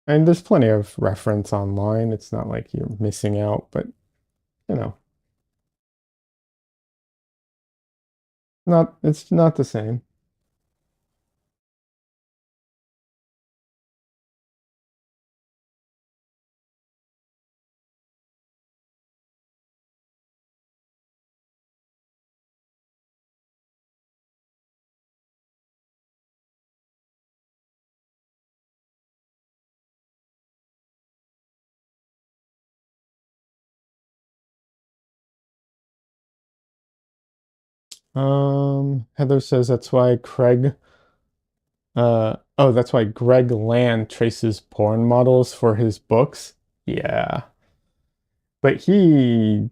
And there's plenty of reference online. It's not like you're missing out, but you know, it's not the same. Heather says that's why Greg Land traces porn models for his books. Yeah, but he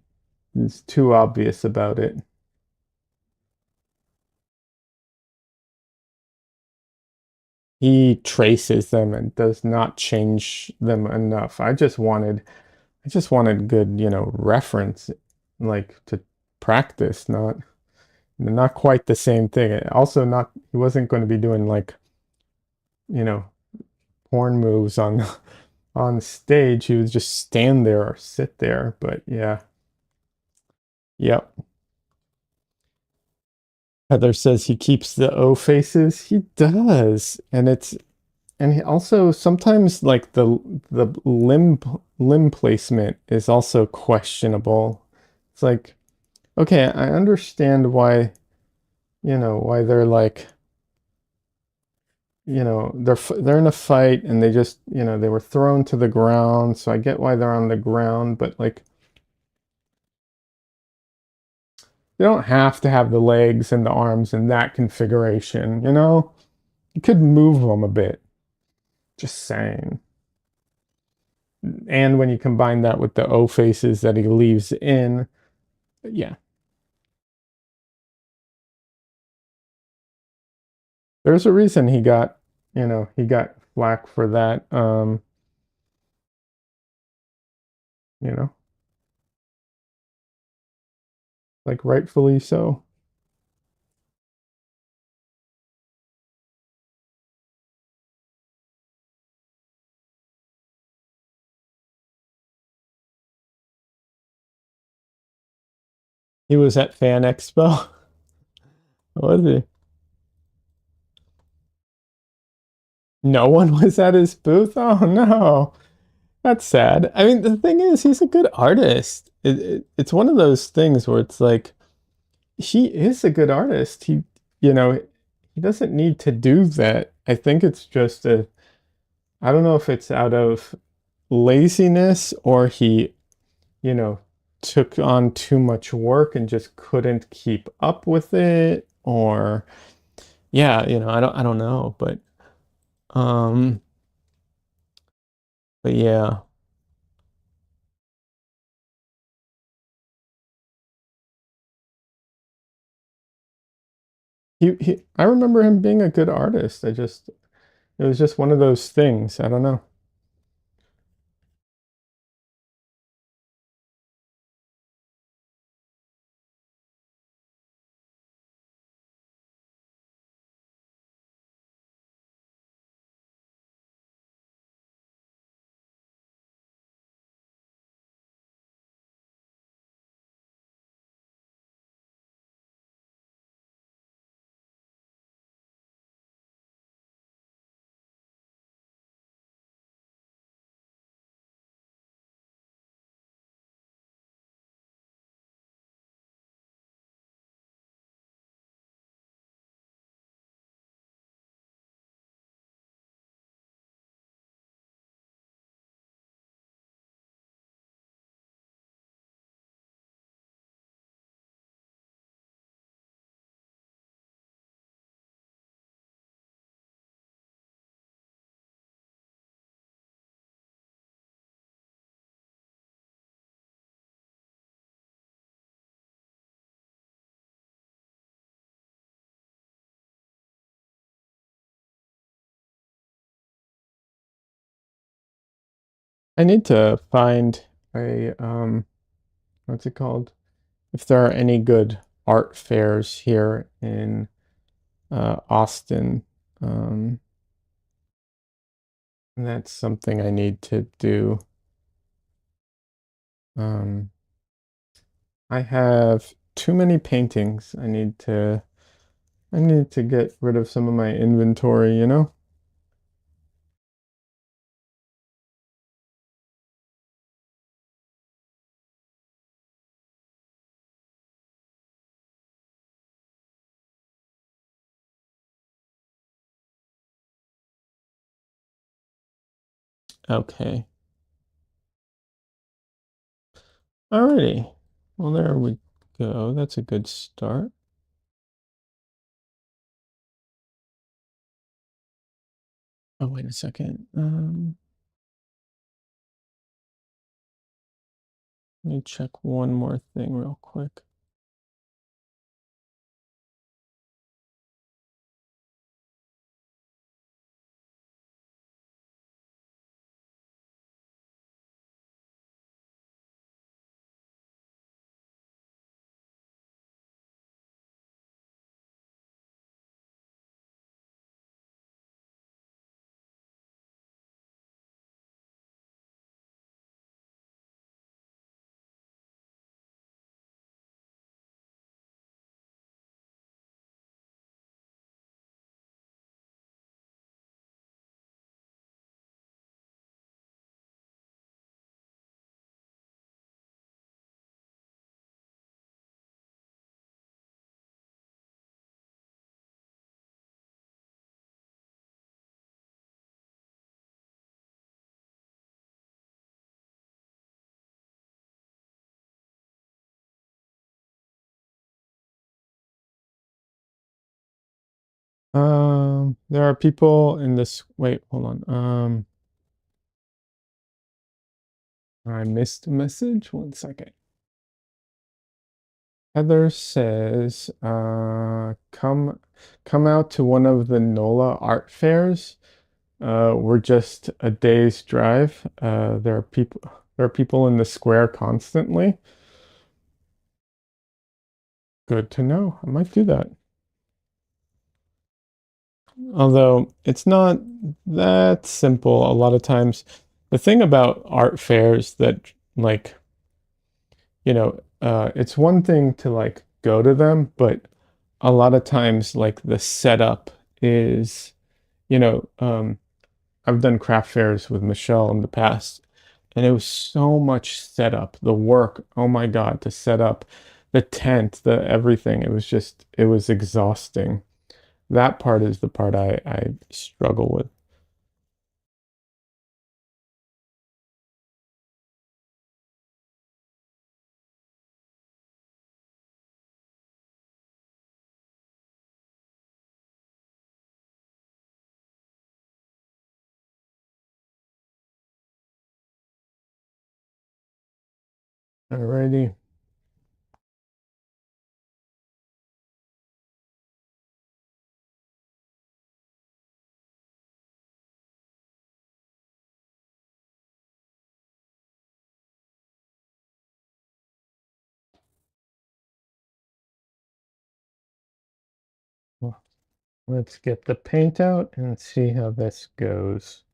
is too obvious about it. He traces them and does not change them enough. I just wanted good, reference, like to practice, not quite the same thing. Also, not he wasn't going to be doing like, you know, porn moves on on stage. He would just stand there or sit there. But yeah, yep. Heather says he keeps the O faces. He does, and he also sometimes like the limb placement is also questionable. It's like, okay, I understand why, why they're like, they're in a fight and they just, they were thrown to the ground, so I get why they're on the ground, but like they don't have to have the legs and the arms in that configuration, you know? You could move them a bit. Just saying. And when you combine that with the O faces that he leaves in, yeah, there's a reason he got, he got flack for that. You know, like rightfully so. He was at Fan Expo. Was he? No one was at his booth. Oh no, that's sad. I mean, the thing is, he's a good artist. It's one of those things where it's like he is a good artist. You know, he doesn't need to do that. I think it's just a, I don't know if it's out of laziness or he, you know, took on too much work and just couldn't keep up with it, or yeah, I don't know, um but yeah. I remember him being a good artist. It was just one of those things. I don't know. I need to find a what's it called? If there are any good art fairs here in Austin. Um, and that's something I need to do. Um, I have too many paintings. I need to get rid of some of my inventory, you know? Okay. Alrighty. Well, there we go. That's a good start. Oh, wait a second. Let me check one more thing real quick. There are people in this. Wait, hold on. I missed a message. One second. Heather says, come out to one of the NOLA art fairs. We're just a day's drive. There are people in the square constantly. Good to know. I might do that. Although it's not that simple a lot of times. The thing about art fairs that like, it's one thing to like go to them, but a lot of times like the setup is, you know, um, I've done craft fairs with Michelle in the past, and it was so much setup, the work, oh my God, to set up the tent, the everything. It was exhausting. That part is the part I struggle with. Alrighty. Well, let's get the paint out and see how this goes.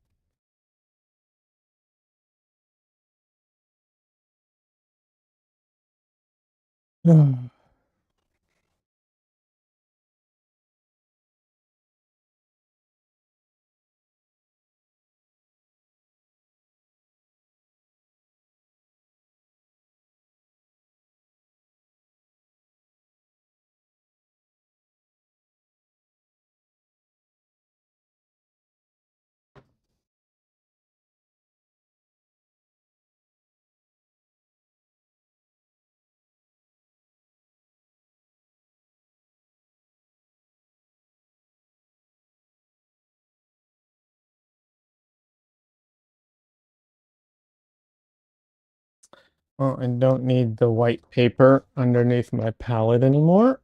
Well, I don't need the white paper underneath my palette anymore.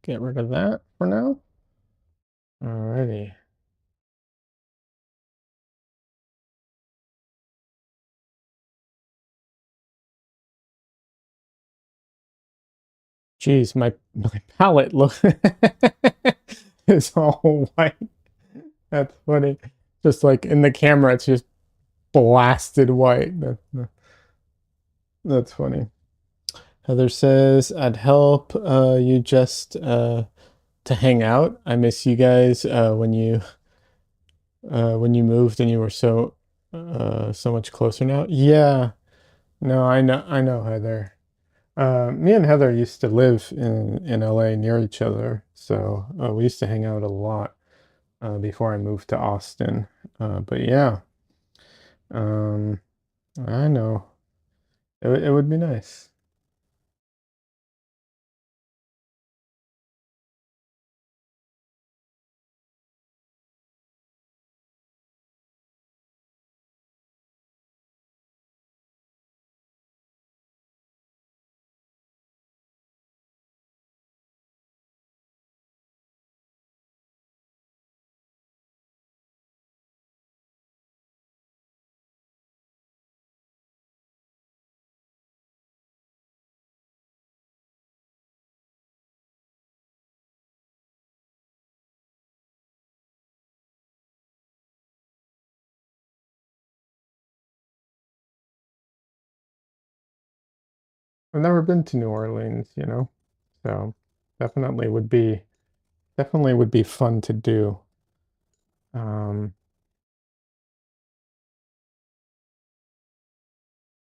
Get rid of that for now. Alrighty. Geez, my palette look is all white. That's funny. Just like in the camera, it's just blasted white. That's funny. Heather says, I'd help you just to hang out. I miss you guys when you moved and you were so much closer now. Yeah, no, I know Heather. Me and Heather used to live in LA near each other, so we used to hang out a lot before I moved to Austin. But yeah, um, I know it would be nice. I've never been to New Orleans, so definitely would be fun to do. Um,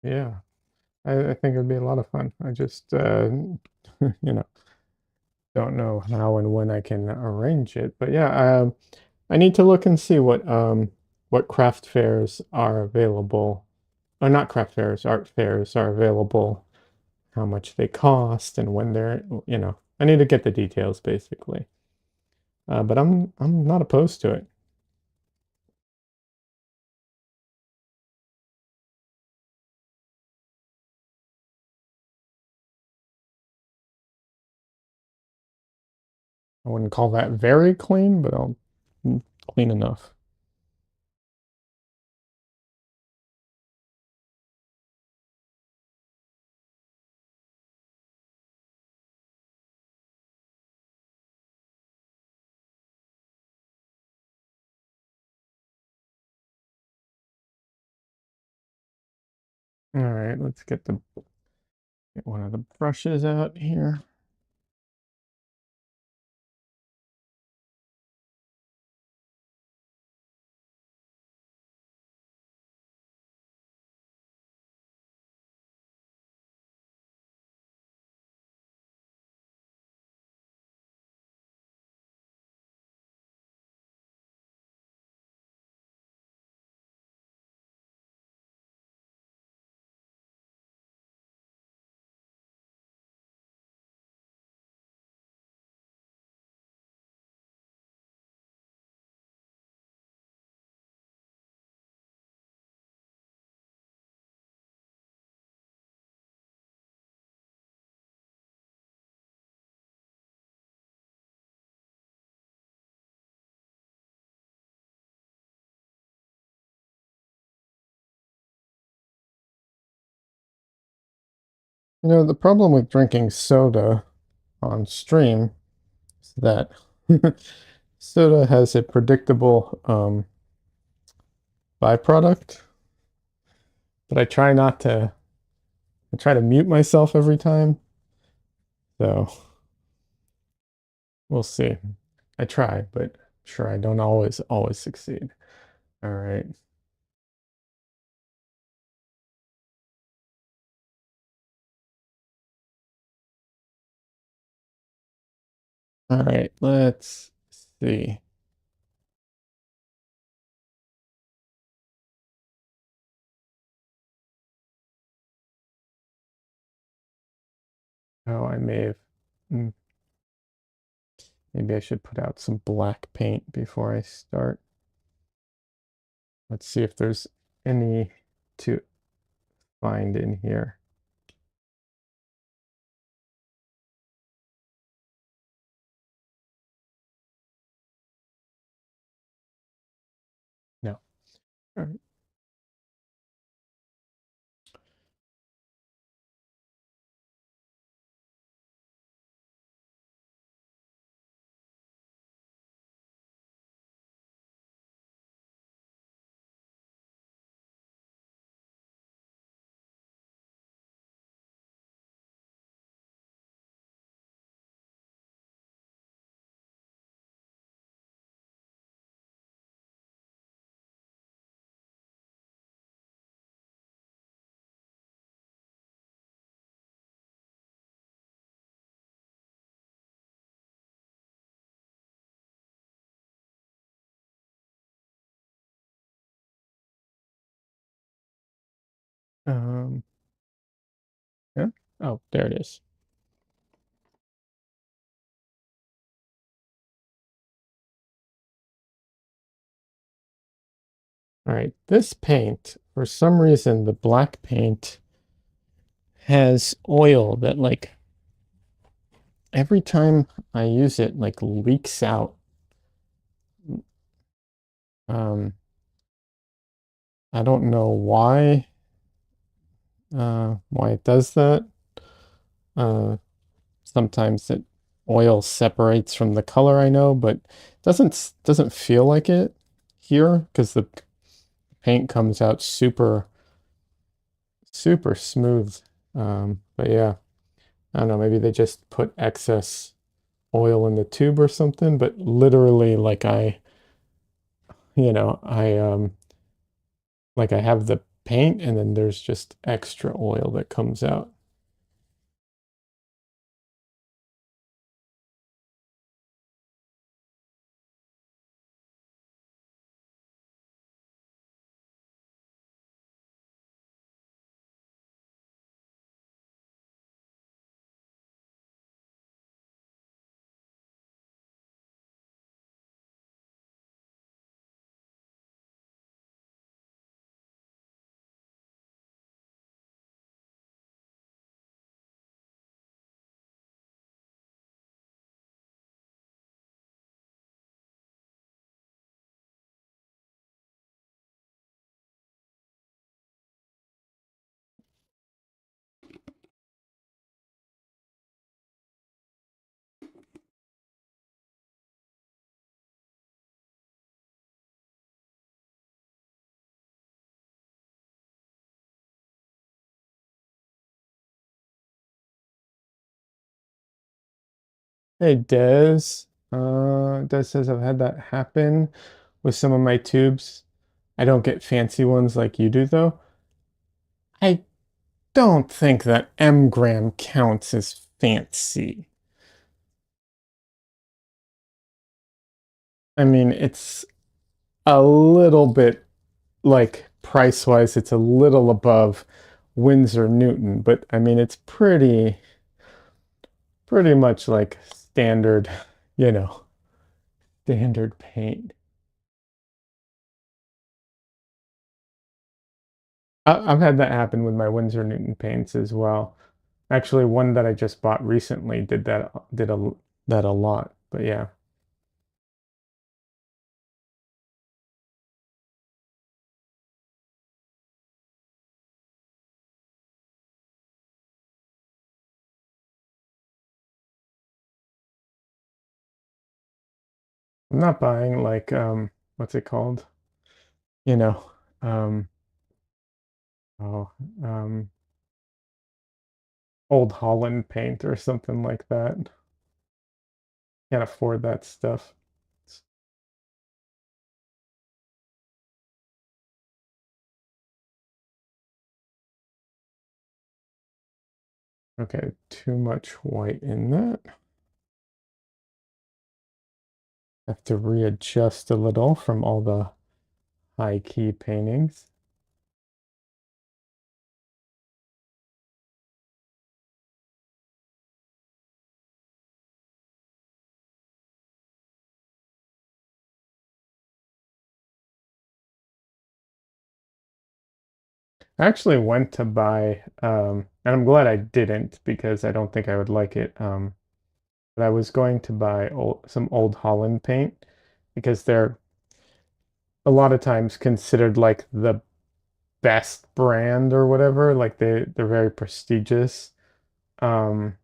yeah, I think it'd be a lot of fun. I just you know don't know how and when I can arrange it, but yeah, I need to look and see what craft fairs are available, or not craft fairs, art fairs are available, how much they cost, and when they're. I need to get the details basically. But I'm not opposed to it. I wouldn't call that very clean, but I'll clean enough. All right, let's get one of the brushes out here. You know, the problem with drinking soda on stream is that soda has a predictable byproduct, but I try to mute myself every time. So we'll see. I try, but sure, I don't always succeed. All right. All right, let's see. Oh, I may have, mm, maybe I should put out some black paint before I start. Let's see if there's any to find in here. No. All right. Um, yeah. Oh, there it is. All right, this paint, for some reason, the black paint has oil that like every time I use it, like leaks out. I don't know why it does that. Uh, sometimes it oil separates from the color, I know, but doesn't feel like it here because the paint comes out super smooth. But yeah, I don't know, maybe they just put excess oil in the tube or something, but literally like I have the paint and then there's just extra oil that comes out. Hey, Des. Des says I've had that happen with some of my tubes. I don't get fancy ones like you do, though. I don't think that M-gram counts as fancy. I mean, it's a little bit like price-wise, it's a little above Winsor Newton, but I mean, it's pretty much like standard, you know, standard paint. I've had that happen with my Winsor Newton paints as well. Actually, one that I just bought recently did a lot. But yeah, I'm not buying like what's it called? You know, um oh um Old Holland paint or something like that. Can't afford that stuff. Okay, too much white in that. Have to readjust a little from all the high key paintings. I actually went to buy and I'm glad I didn't because I don't think I would like it. But I was going to buy some Old Holland paint because they're a lot of times considered like the best brand or whatever. Like they're very prestigious. Um,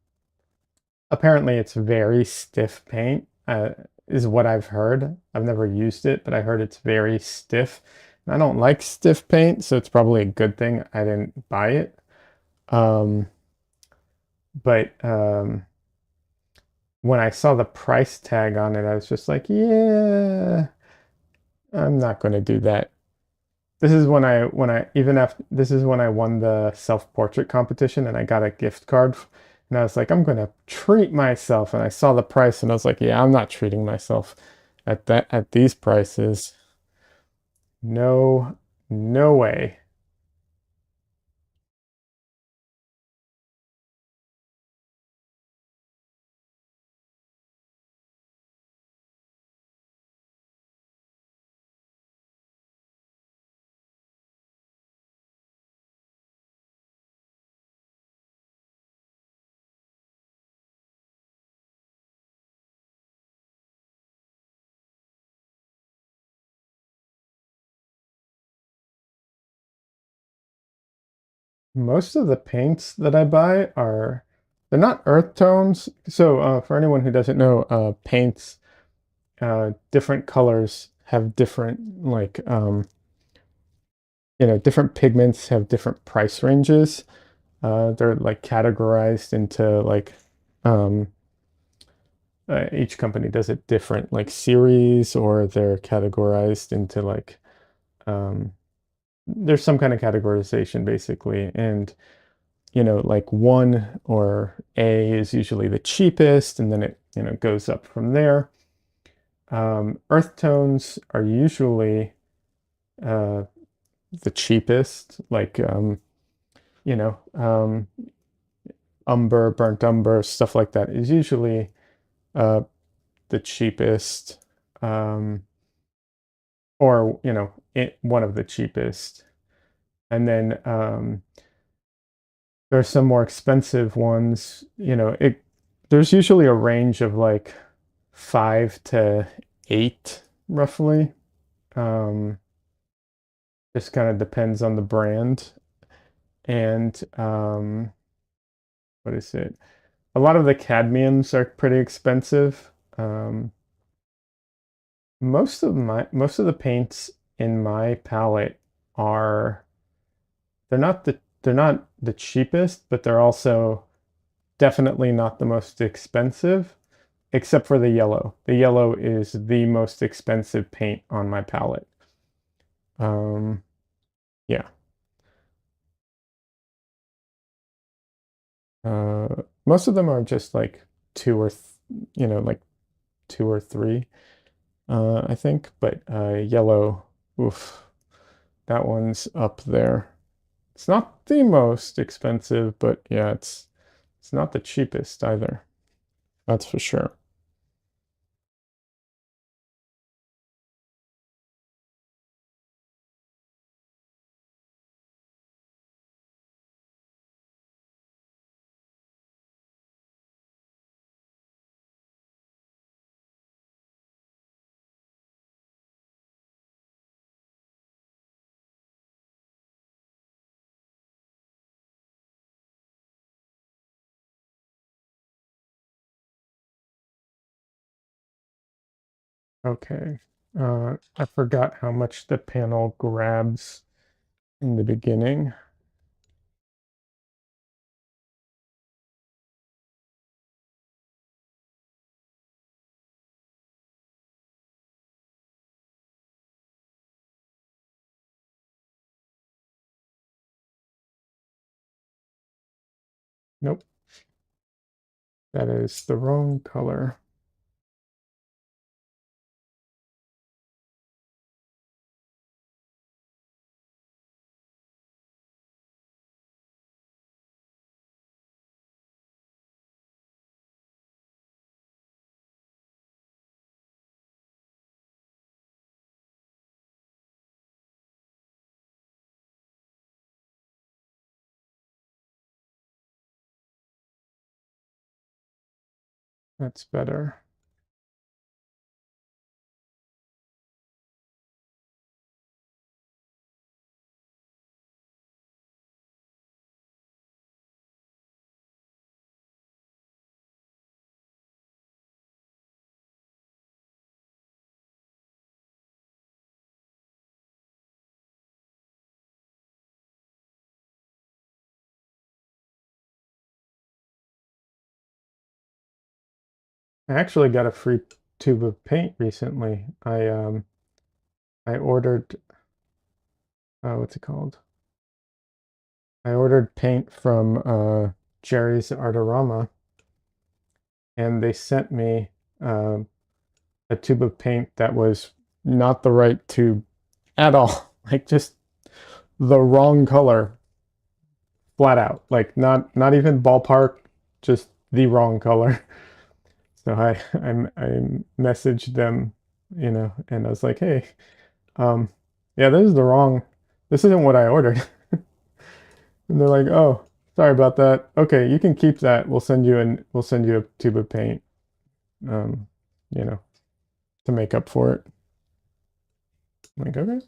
Apparently it's very stiff paint, is what I've heard. I've never used it, but I heard it's very stiff. And I don't like stiff paint, so it's probably a good thing I didn't buy it. Um, but when I saw the price tag on it, I was just like, yeah, I'm not going to do that. This is when I even after this is when I won the self-portrait competition and I got a gift card and I was like, I'm gonna treat myself. And I saw the price and I was like, yeah, I'm not treating myself at these prices. No, no way. Most of the paints that I buy are they're not earth tones. So for anyone who doesn't know, paints, different colors have different different pigments have different price ranges. They're like categorized into like um, each company does it different, like series, or they're categorized into like um, there's some kind of categorization basically, and like one or A is usually the cheapest, and then it goes up from there. Earth tones are usually uh, the cheapest, like you know um, umber, burnt umber, stuff like that is usually uh, the cheapest, um, or one of the cheapest. And then there's some more expensive ones. There's usually a range of like 5 to 8, roughly. Um, just kind of depends on the brand. And what is it? A lot of the cadmiums are pretty expensive. Most of the paints in my palette are they're not the cheapest, but they're also definitely not the most expensive. except for the yellow. The yellow is the most expensive paint on my palette. Um, yeah. Most of them are just like two or, like two or three, I think. But yellow, oof, that one's up there. It's not the most expensive, but yeah, it's not the cheapest either. That's for sure. Okay. I forgot how much the panel grabs in the beginning. Nope, that is the wrong color. That's better. I actually got a free tube of paint recently. I ordered what's it called? I ordered paint from Jerry's Artorama, and they sent me um a tube of paint that was not the right tube at all. Like just the wrong color, flat out. Like not even ballpark, just the wrong color. So I messaged them, and I was like, hey, um, yeah, this is the wrong. This isn't what I ordered. And they're like, oh, sorry about that. Okay, you can keep that. We'll send you a tube of paint, um, you know, to make up for it. I'm like, okay.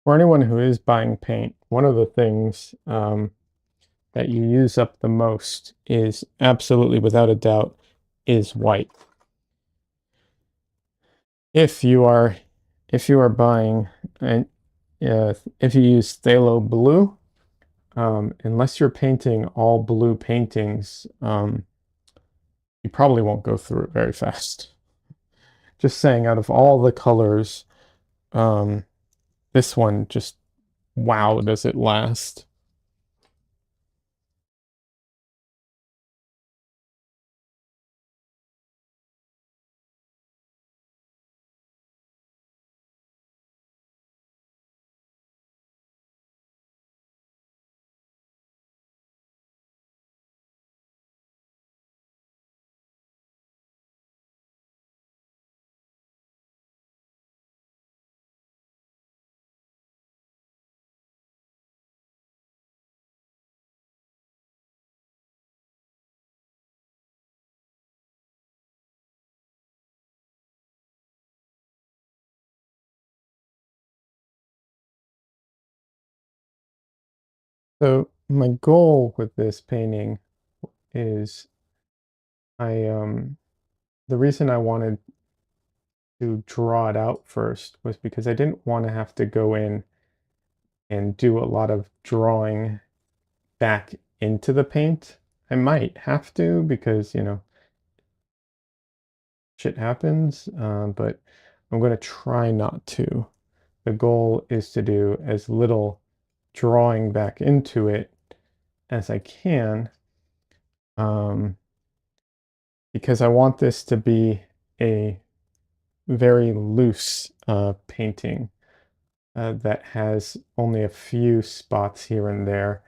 For anyone who is buying paint, one of the things that you use up the most is absolutely without a doubt is white. If you are if you are buying and if you use phthalo blue, unless you're painting all blue paintings, you probably won't go through it very fast. Just saying, out of all the colors, um, this one just wow, does it last? So my goal with this painting is the reason I wanted to draw it out first was because I didn't want to have to go in and do a lot of drawing back into the paint. I might have to because, shit happens, but I'm going to try not to. The goal is to do as little drawing back into it as I can, um, because I want this to be a very loose painting that has only a few spots here and there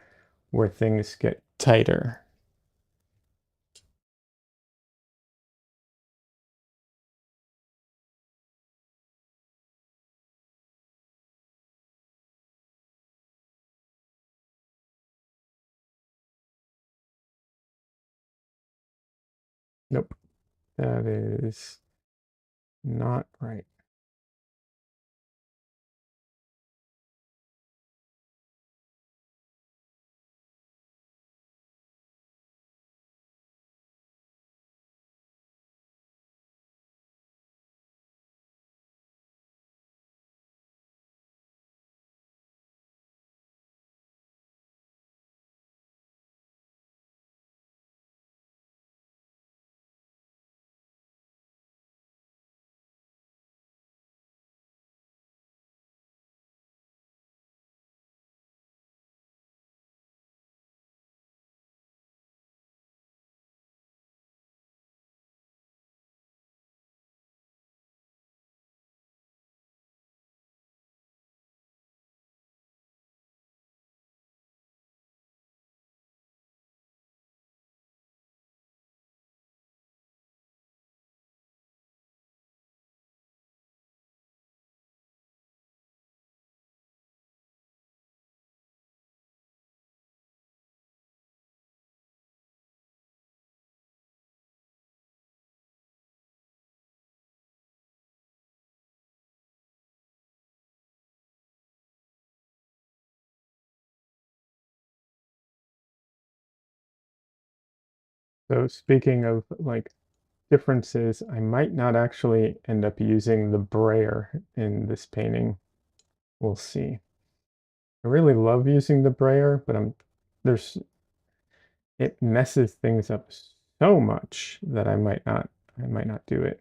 where things get tighter. Nope, that is not right. So speaking of like differences, I might not actually end up using the brayer in this painting. We'll see. I really love using the brayer, but there's it messes things up so much that I might not do it.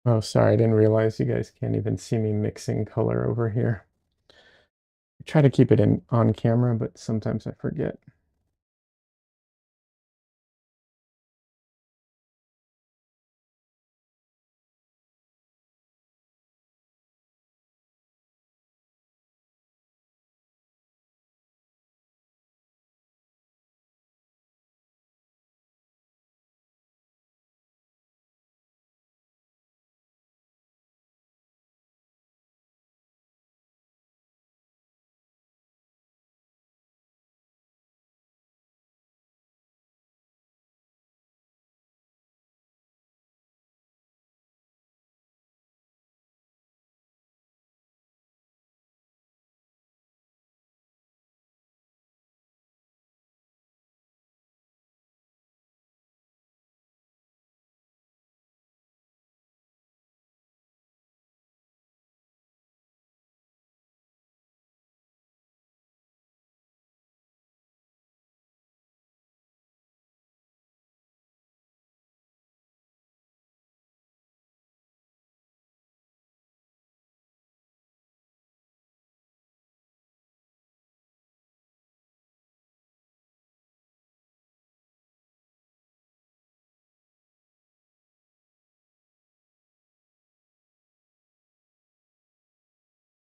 Oh, sorry, I didn't realize you guys can't even see me mixing color over here. I try to keep it in on camera, but sometimes I forget.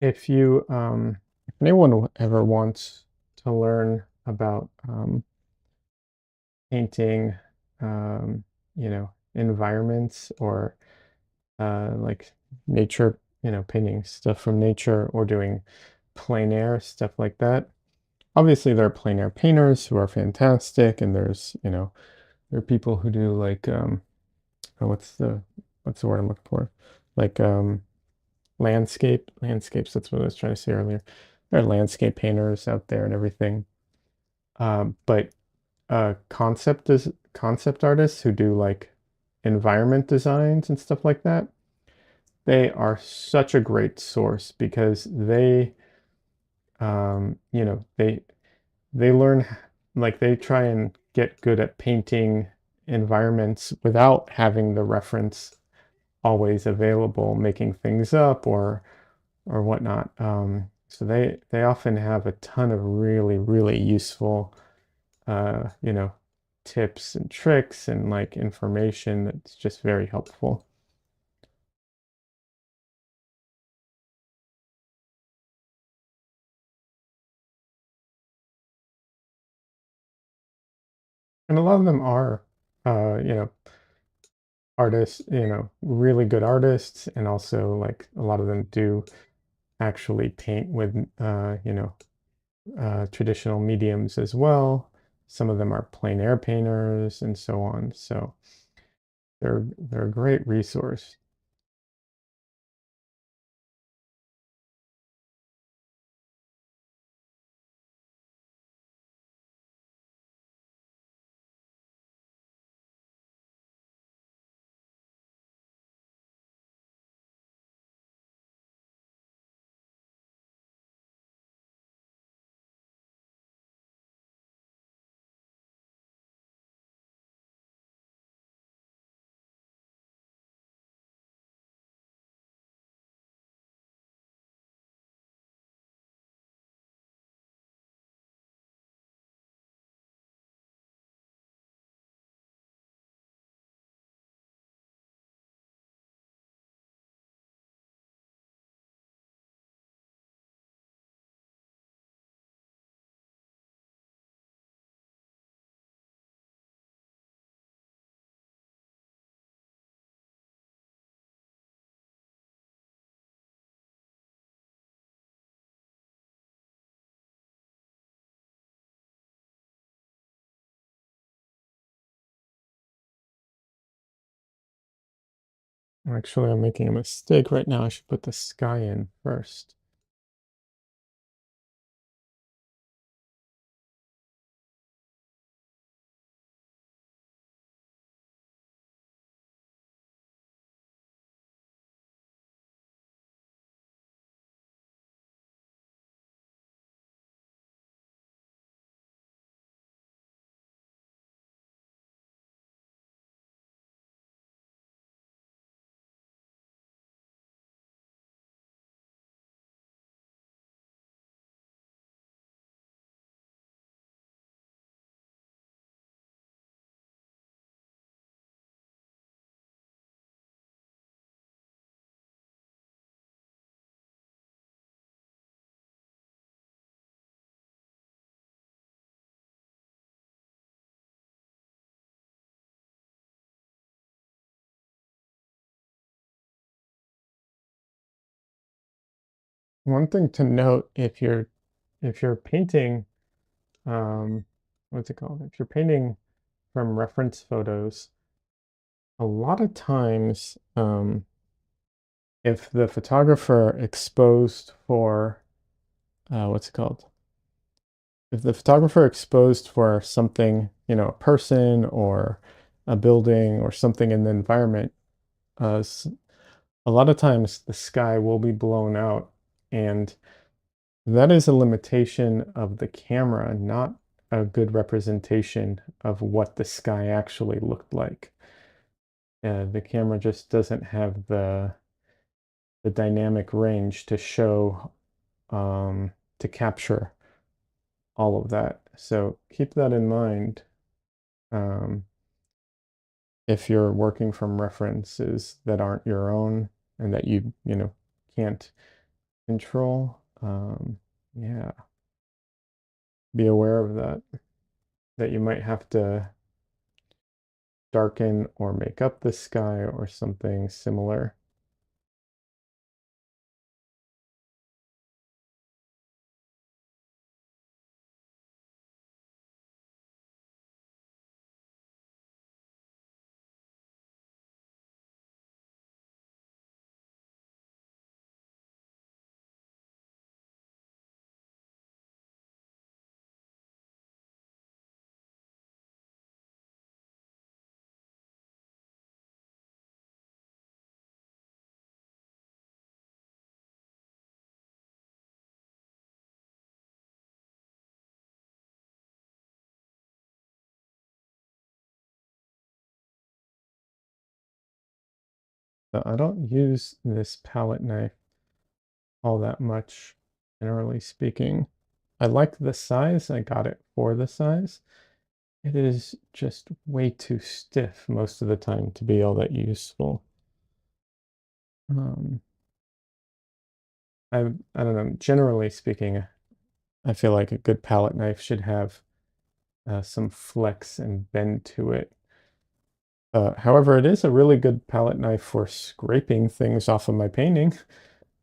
If anyone ever wants to learn about painting, um, environments or like nature, painting stuff from nature or doing plein air stuff like that. Obviously, there are plein air painters who are fantastic, and there's, there are people who do like oh, what's the word I'm looking for? Like landscapes. That's what I was trying to say earlier. There are landscape painters out there and everything. But concept artists who do like environment designs and stuff like that. They are such a great source because they learn like they try and get good at painting environments without having the reference always available, making things up or whatnot. So they often have a ton of really useful you know tips and tricks and like information that's just very helpful. And a lot of them are you know artists, really good artists, and also like a lot of them do actually paint with traditional mediums as well. Some of them are plein air painters and so on. So they're a great resource. Actually, I'm making a mistake right now. I should put the sky in first. One thing to note if you're painting what's it called? If you're painting from reference photos, a lot of times if the photographer exposed for what's it called? If the photographer exposed for something, a person or a building or something in the environment, a lot of times the sky will be blown out, and that is a limitation of the camera, not a good representation of what the sky actually looked like. The camera just doesn't have the dynamic range to show to capture all of that. So keep that in mind um, if you're working from references that aren't your own and that you can't control. Yeah, be aware of that. That you might have to darken or make up the sky or something similar. So I don't use this palette knife all that much, generally speaking. I like the size. I got it for the size. It is just way too stiff most of the time to be all that useful. Um, I don't know. Generally speaking, I feel like a good palette knife should have some flex and bend to it. However, it is a really good palette knife for scraping things off of my painting.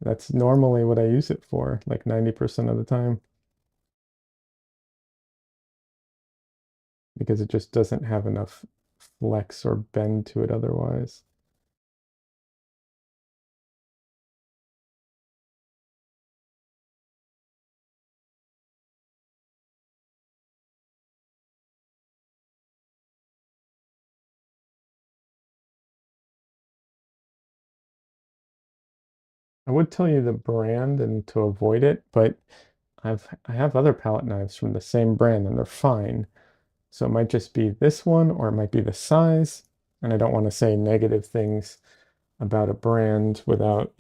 That's normally what I use it for, like 90% of the time, because it just doesn't have enough flex or bend to it otherwise. I would tell you the brand and to avoid it, but I have other palette knives from the same brand and they're fine. So it might just be this one or it might be the size. And I don't want to say negative things about a brand without,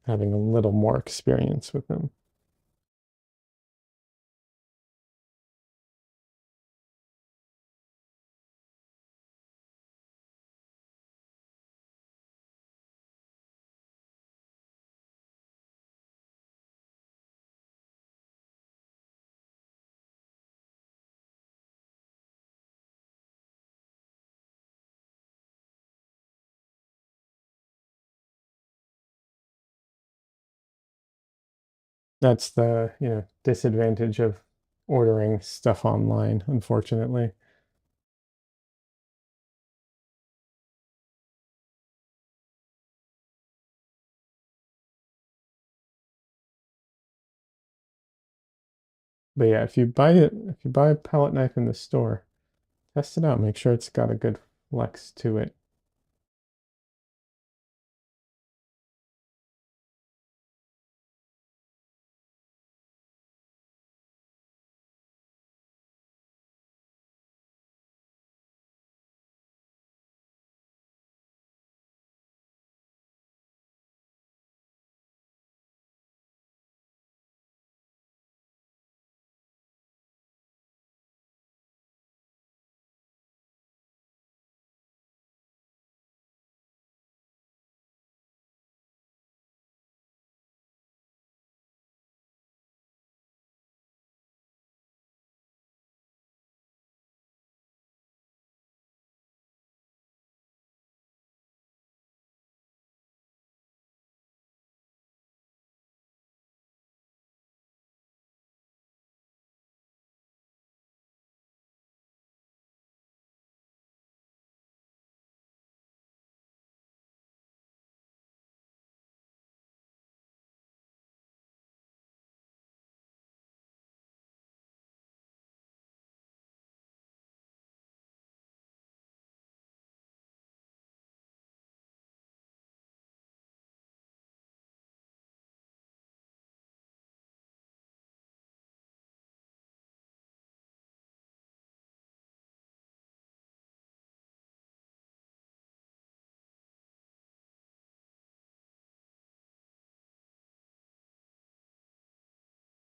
having a little more experience with them. That's the, disadvantage of ordering stuff online, unfortunately. But yeah, if you buy a palette knife in the store, test it out. Make sure it's got a good flex to it.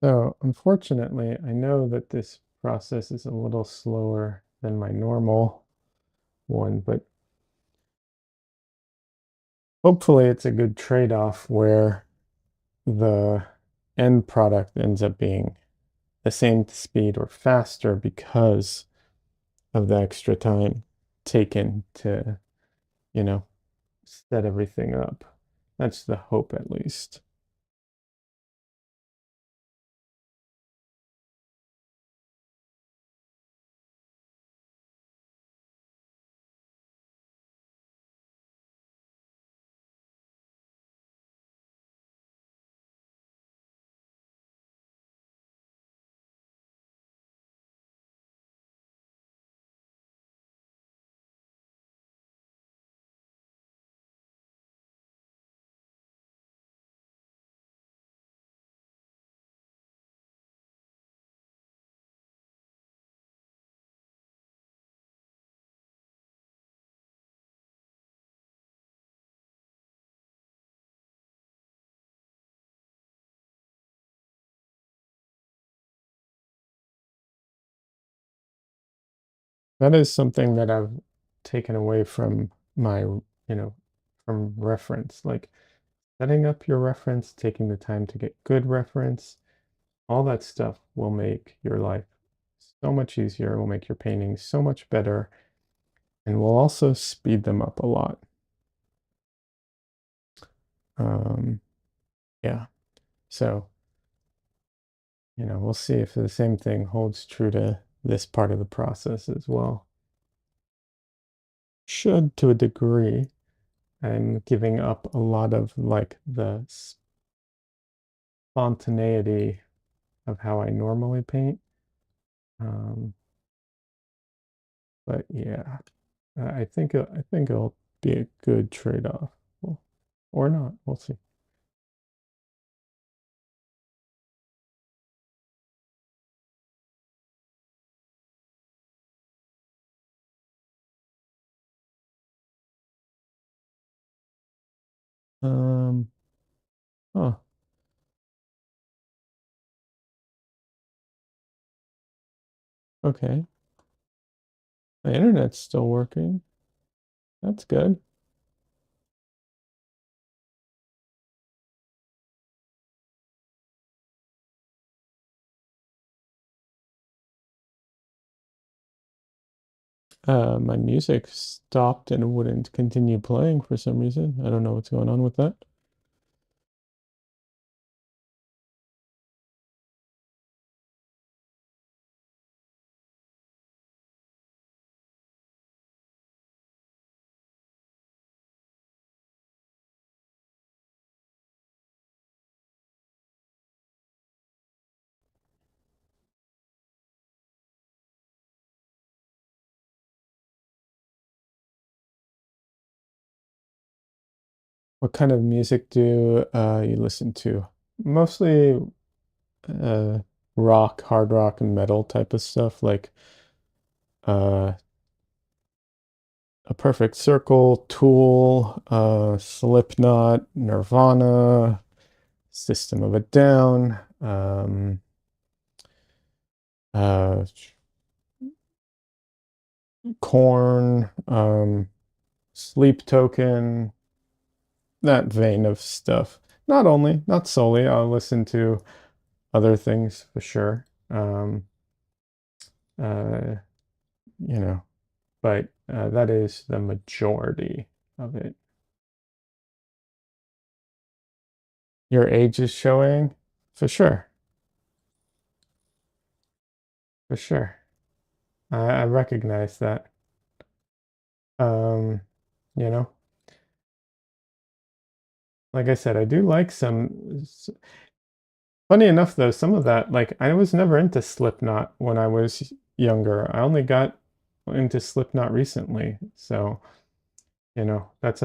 So unfortunately, I know that this process is a little slower than my normal one, but hopefully it's a good trade-off where the end product ends up being the same speed or faster because of the extra time taken to, you know, set everything up. That's the hope, at least. That is something that I've taken away from my, from reference, like setting up your reference, taking the time to get good reference, all that stuff will make your life so much easier, will make your paintings so much better, and will also speed them up a lot. Um, yeah. So, we'll see if the same thing holds true to this part of the process as well. Should to a degree. I'm giving up a lot of like the spontaneity of how I normally paint. Um, but yeah, I think it'll be a good trade-off. Well, or not. We'll see. Um, oh, okay. My internet's still working. That's good. My music stopped and wouldn't continue playing for some reason. I don't know what's going on with that. What kind of music do you listen to? Mostly uh rock, hard rock and metal type of stuff like uh A Perfect Circle, Tool, Slipknot, Nirvana, System of a Down, uh Corn, Sleep Token, that vein of stuff. Not solely, I'll listen to other things for sure. Uh, you know, but that is the majority of it. Your age is showing, for sure, for sure. I recognize that. Um, you know, like I said, I do like funny enough though, some of that, like I was never into Slipknot when I was younger. I only got into Slipknot recently. So, it's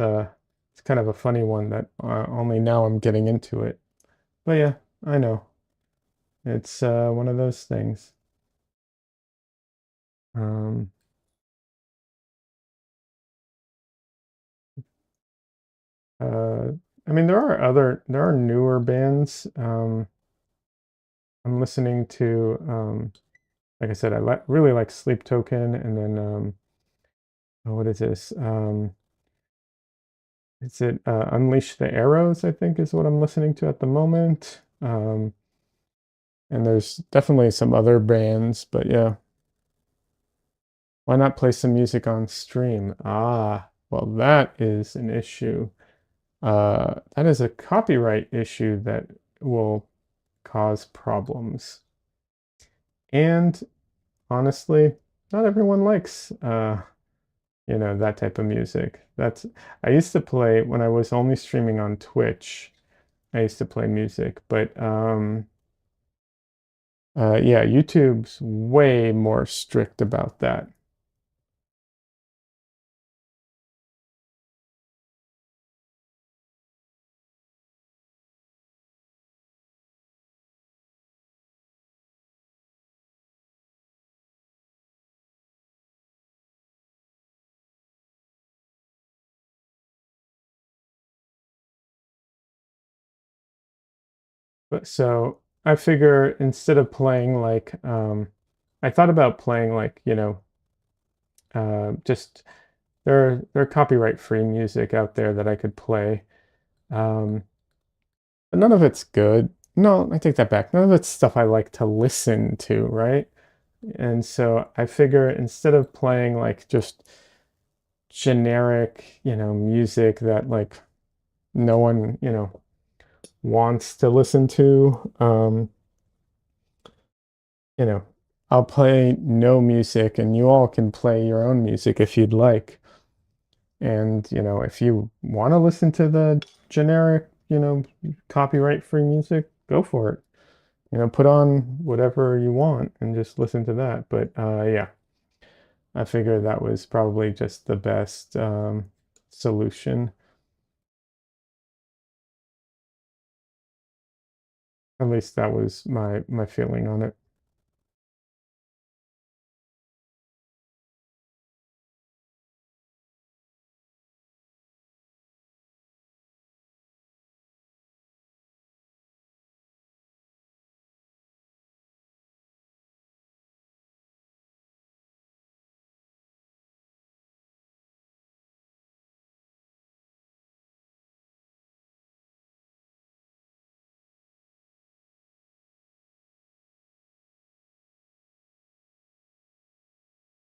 kind of a funny one that only now I'm getting into it. But yeah, I know. It's one of those things. Um, uh, I mean, there are newer bands. I'm listening to, like I said, really like Sleep Token, and then oh, what is this? Is it Unleash the Arrows? I think is what I'm listening to at the moment. And there's definitely some other bands, but yeah, why not play some music on stream? Ah, well, that is an issue. That is a copyright issue that will cause problems. And honestly, not everyone likes that type of music. That's I used to play when I was only streaming on Twitch. I used to play music, but yeah, YouTube's way more strict about that. But so I figure instead of playing like I thought about playing like, Just there are copyright free music out there that I could play. Um, but none of it's good. No, I take that back. None of it's stuff I like to listen to, right? And so I figure instead of playing like just generic, music that like no one, wants to listen to, you know, I'll play no music and you all can play your own music if you'd like. And, if you want to listen to the generic, copyright free music, go for it. Put on whatever you want and just listen to that. But yeah, I figured that was probably just the best solution. At least that was my feeling on it.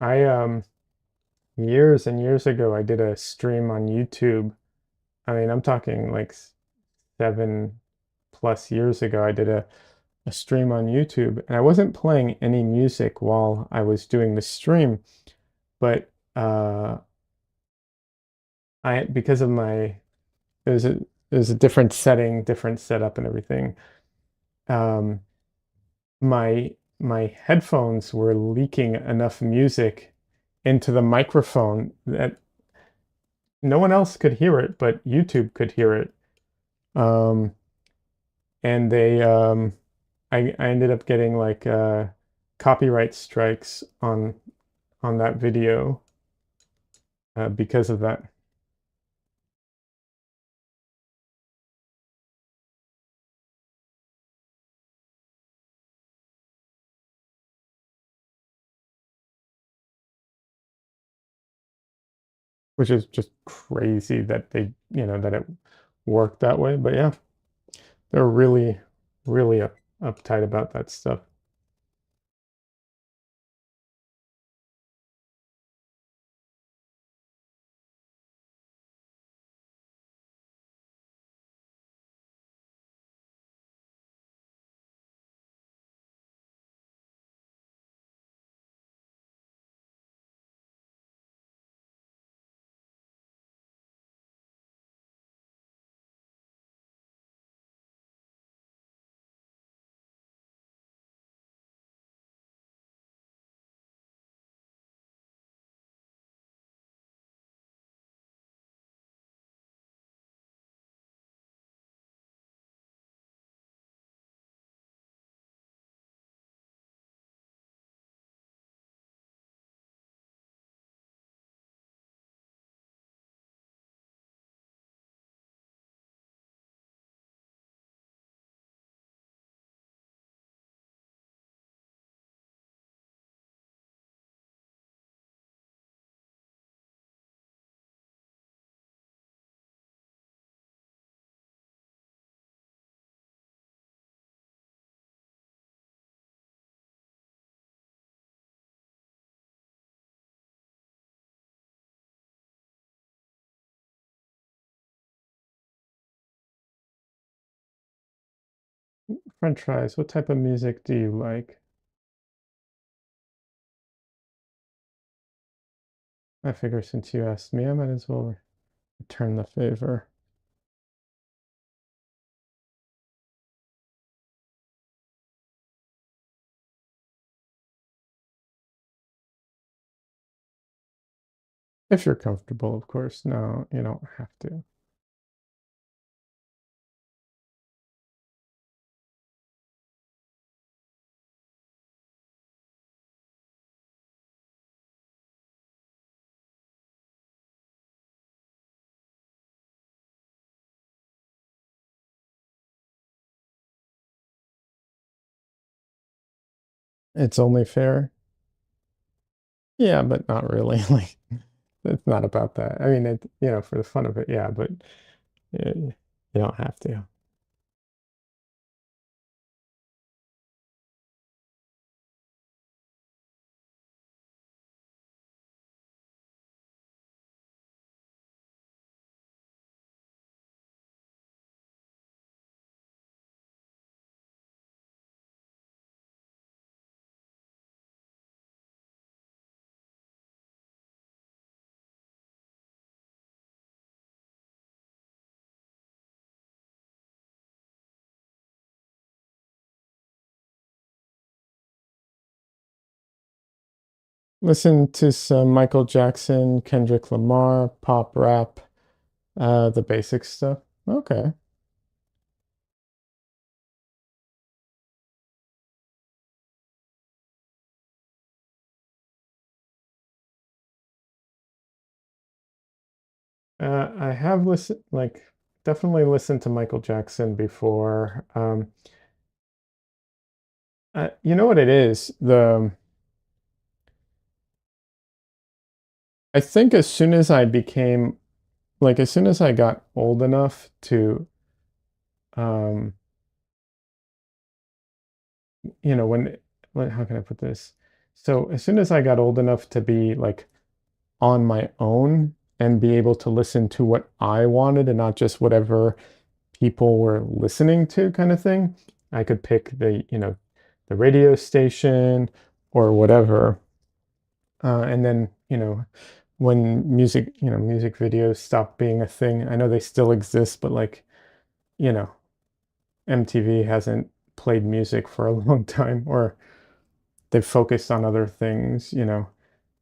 I years and years ago I did a stream on YouTube. I mean, I'm talking like 7+ years ago. I did a stream on YouTube and I wasn't playing any music while I was doing the stream, but I because of my there's a different setting, different setup and everything. Um, my headphones were leaking enough music into the microphone that no one else could hear it, but YouTube could hear it. Um, and I ended up getting like copyright strikes on that video because of that, which is just crazy that that it worked that way. But yeah, they're really, really uptight about that stuff. French fries, what type of music do you like? I figure since you asked me, I might as well return the favor. If you're comfortable, of course. No, you don't have to. It's only fair. Yeah, but not really. Like it's not about that. I mean, for the fun of it, yeah, but you don't have to. Listen to some Michael Jackson, Kendrick Lamar, pop rap, the basic stuff. Okay. I have listened, like, definitely listened to Michael Jackson before. You know what it is? I think as soon as I became, like, as soon as I got old enough to, um, how can I put this? So as soon as I got old enough to be like on my own and be able to listen to what I wanted and not just whatever people were listening to kind of thing. I could pick the radio station or whatever. And then, when music videos stopped being a thing, I know they still exist, but like, you know, MTV hasn't played music for a long time, or they've focused on other things,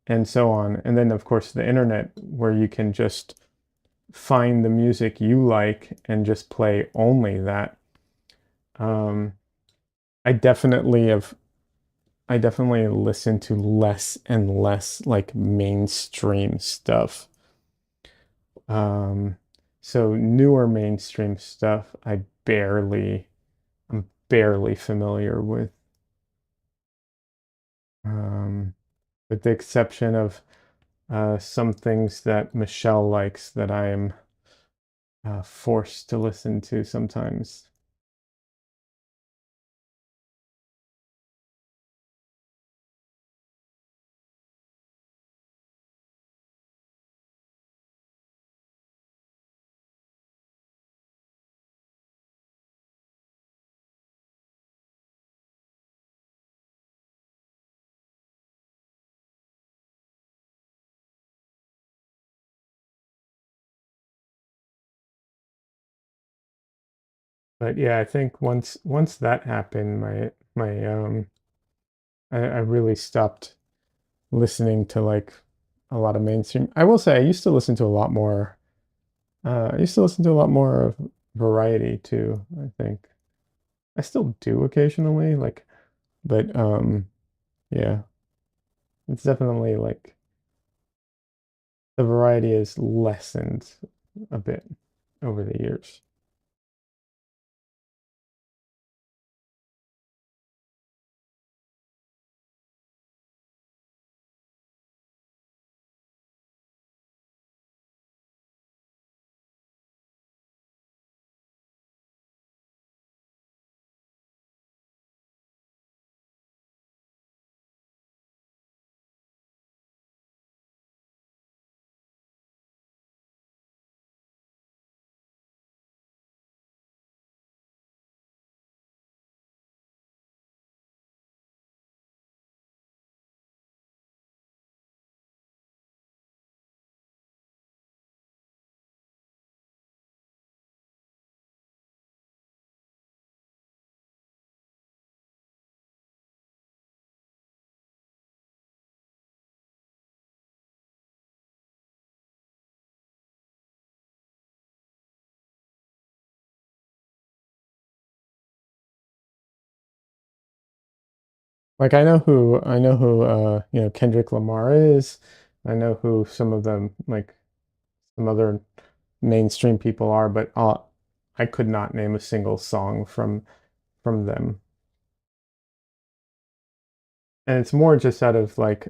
and so on. And then, of course, the internet, where you can just find the music you like and just play only that. Um, I definitely have I definitely listen to less and less like mainstream stuff. Um, so newer mainstream stuff, I'm barely familiar with, um, with the exception of some things that Michelle likes that I am forced to listen to sometimes. But yeah, I think once that happened, I really stopped listening to like a lot of mainstream. I will say I used to listen to a lot more. I used to listen to a lot more of variety too, I think. I still do occasionally, like, but yeah, it's definitely like the variety is lessened a bit over the years. Like I know who Kendrick Lamar is. I know who some of them like some other mainstream people are, but I could not name a single song from them. And it's more just out of like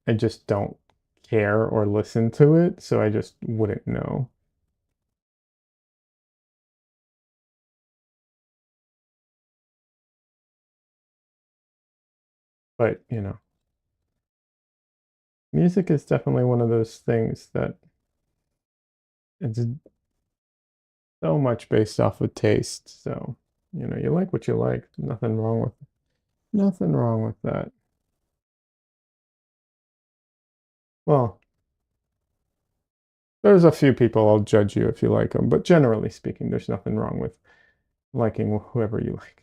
I just don't care or listen to it, so I just wouldn't know. But, music is definitely one of those things that it's so much based off of taste. So, you like what you like. Nothing wrong with that. Well, there's a few people I'll judge you if you like them, but generally speaking, there's nothing wrong with liking whoever you like.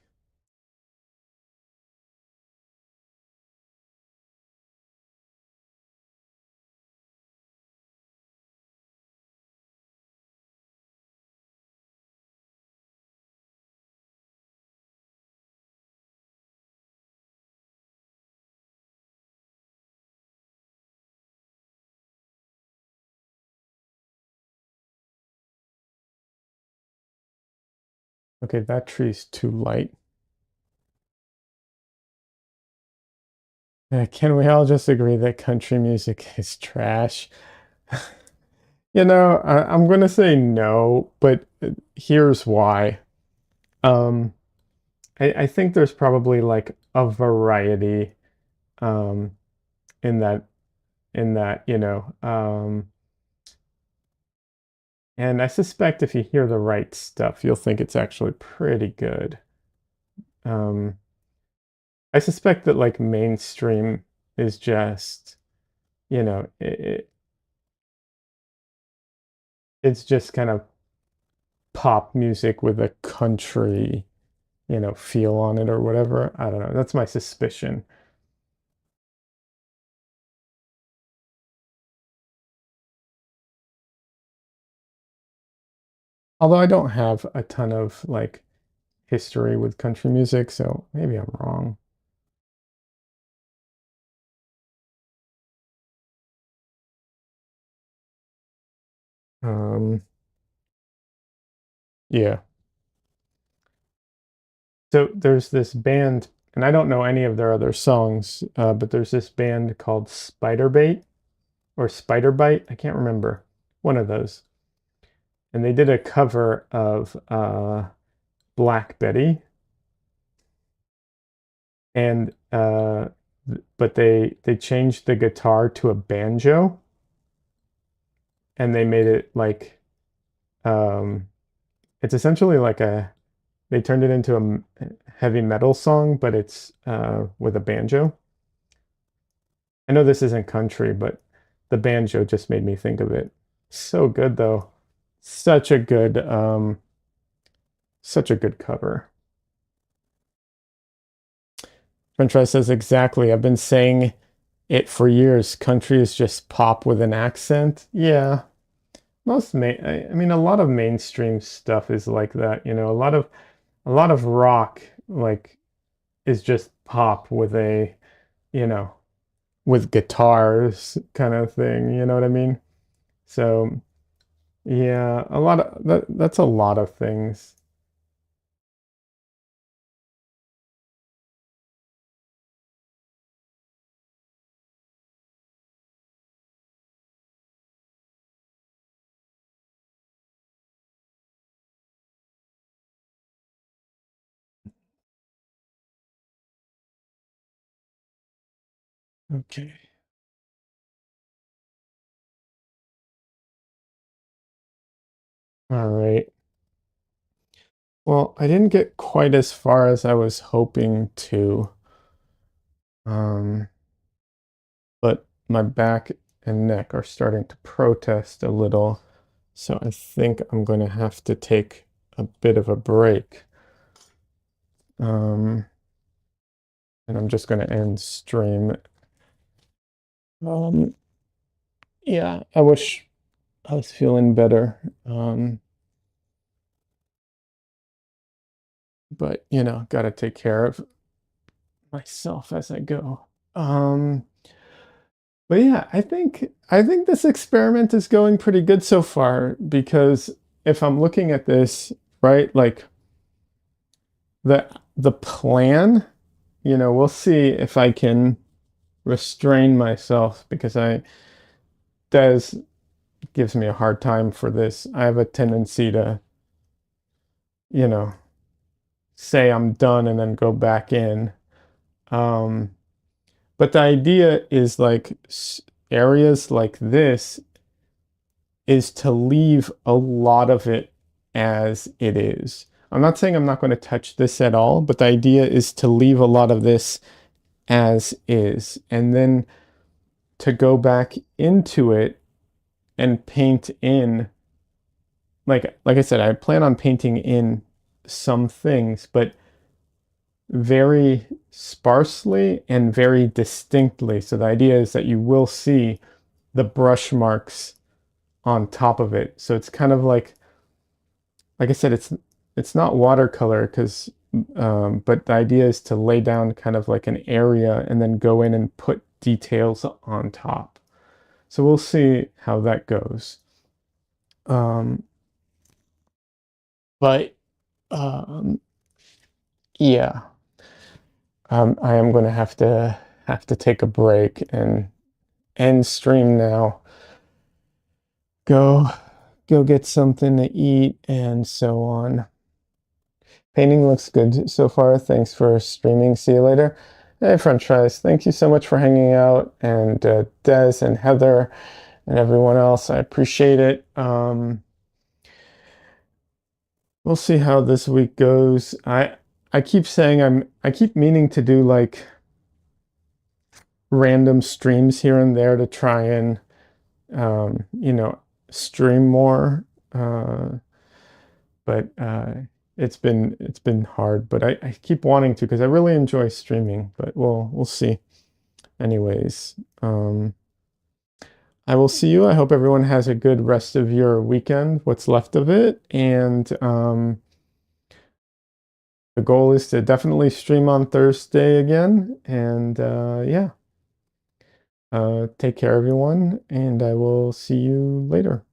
Okay, that tree's too light. Can we all just agree that country music is trash? I'm going to say no, but here's why. Um, I think there's probably like a variety um, in that, and I suspect if you hear the right stuff, you'll think it's actually pretty good. Um, I suspect that like mainstream is just, it's just kind of pop music with a country, feel on it or whatever. I don't know. That's my suspicion. Although I don't have a ton of like history with country music, so maybe I'm wrong. Um, yeah. So there's this band, and I don't know any of their other songs, but there's this band called Spiderbait or Spiderbite. I can't remember. One of those. And they did a cover of Black Betty, and but they changed the guitar to a banjo, and they made it like um, it's essentially like they turned it into a heavy metal song, but it's with a banjo. I know this isn't country, but the banjo just made me think of it. So good though. Such a good such a good cover. French fry says exactly. I've been saying it for years. Country is just pop with an accent. Yeah. I mean a lot of mainstream stuff is like that, a lot of rock like is just pop with you know, with guitars kind of thing, you know what I mean? So, yeah, a lot of that's a lot of things. Okay. All right. Well, I didn't get quite as far as I was hoping to. Um, but my back and neck are starting to protest a little. So I think I'm going to have to take a bit of a break. Um, and I'm just going to end stream. Um, yeah, I wish I was feeling better. But got to take care of myself as I go. Um, but yeah, I think this experiment is going pretty good so far because if I'm looking at this, right, like the plan, we'll see if I can restrain myself because Des gives me a hard time for this. I have a tendency to, you know, say I'm done and then go back in. Um, but the idea is like areas like this is to leave a lot of it as it is. I'm not saying I'm not going to touch this at all, but the idea is to leave a lot of this as is, and then to go back into it and paint in, like I said, I plan on painting in some things, but very sparsely and very distinctly. So the idea is that you will see the brush marks on top of it. So it's kind of like I said, it's not watercolor because but the idea is to lay down kind of like an area and then go in and put details on top. So we'll see how that goes. Um, but yeah, I am going to have to take a break and end stream now. Go go get something to eat and so on. Painting looks good so far. Thanks for streaming. See you later. Hey, French fries. Thank you so much for hanging out, and Des and Heather and everyone else. I appreciate it. We'll see how this week goes. I keep saying I keep meaning to do like random streams here and there to try and stream more. But it's been hard. But I keep wanting to because I really enjoy streaming. But we'll see. Anyways, I will see you. I hope everyone has a good rest of your weekend, what's left of it, and the goal is to definitely stream on Thursday again. And yeah, take care, everyone, and I will see you later.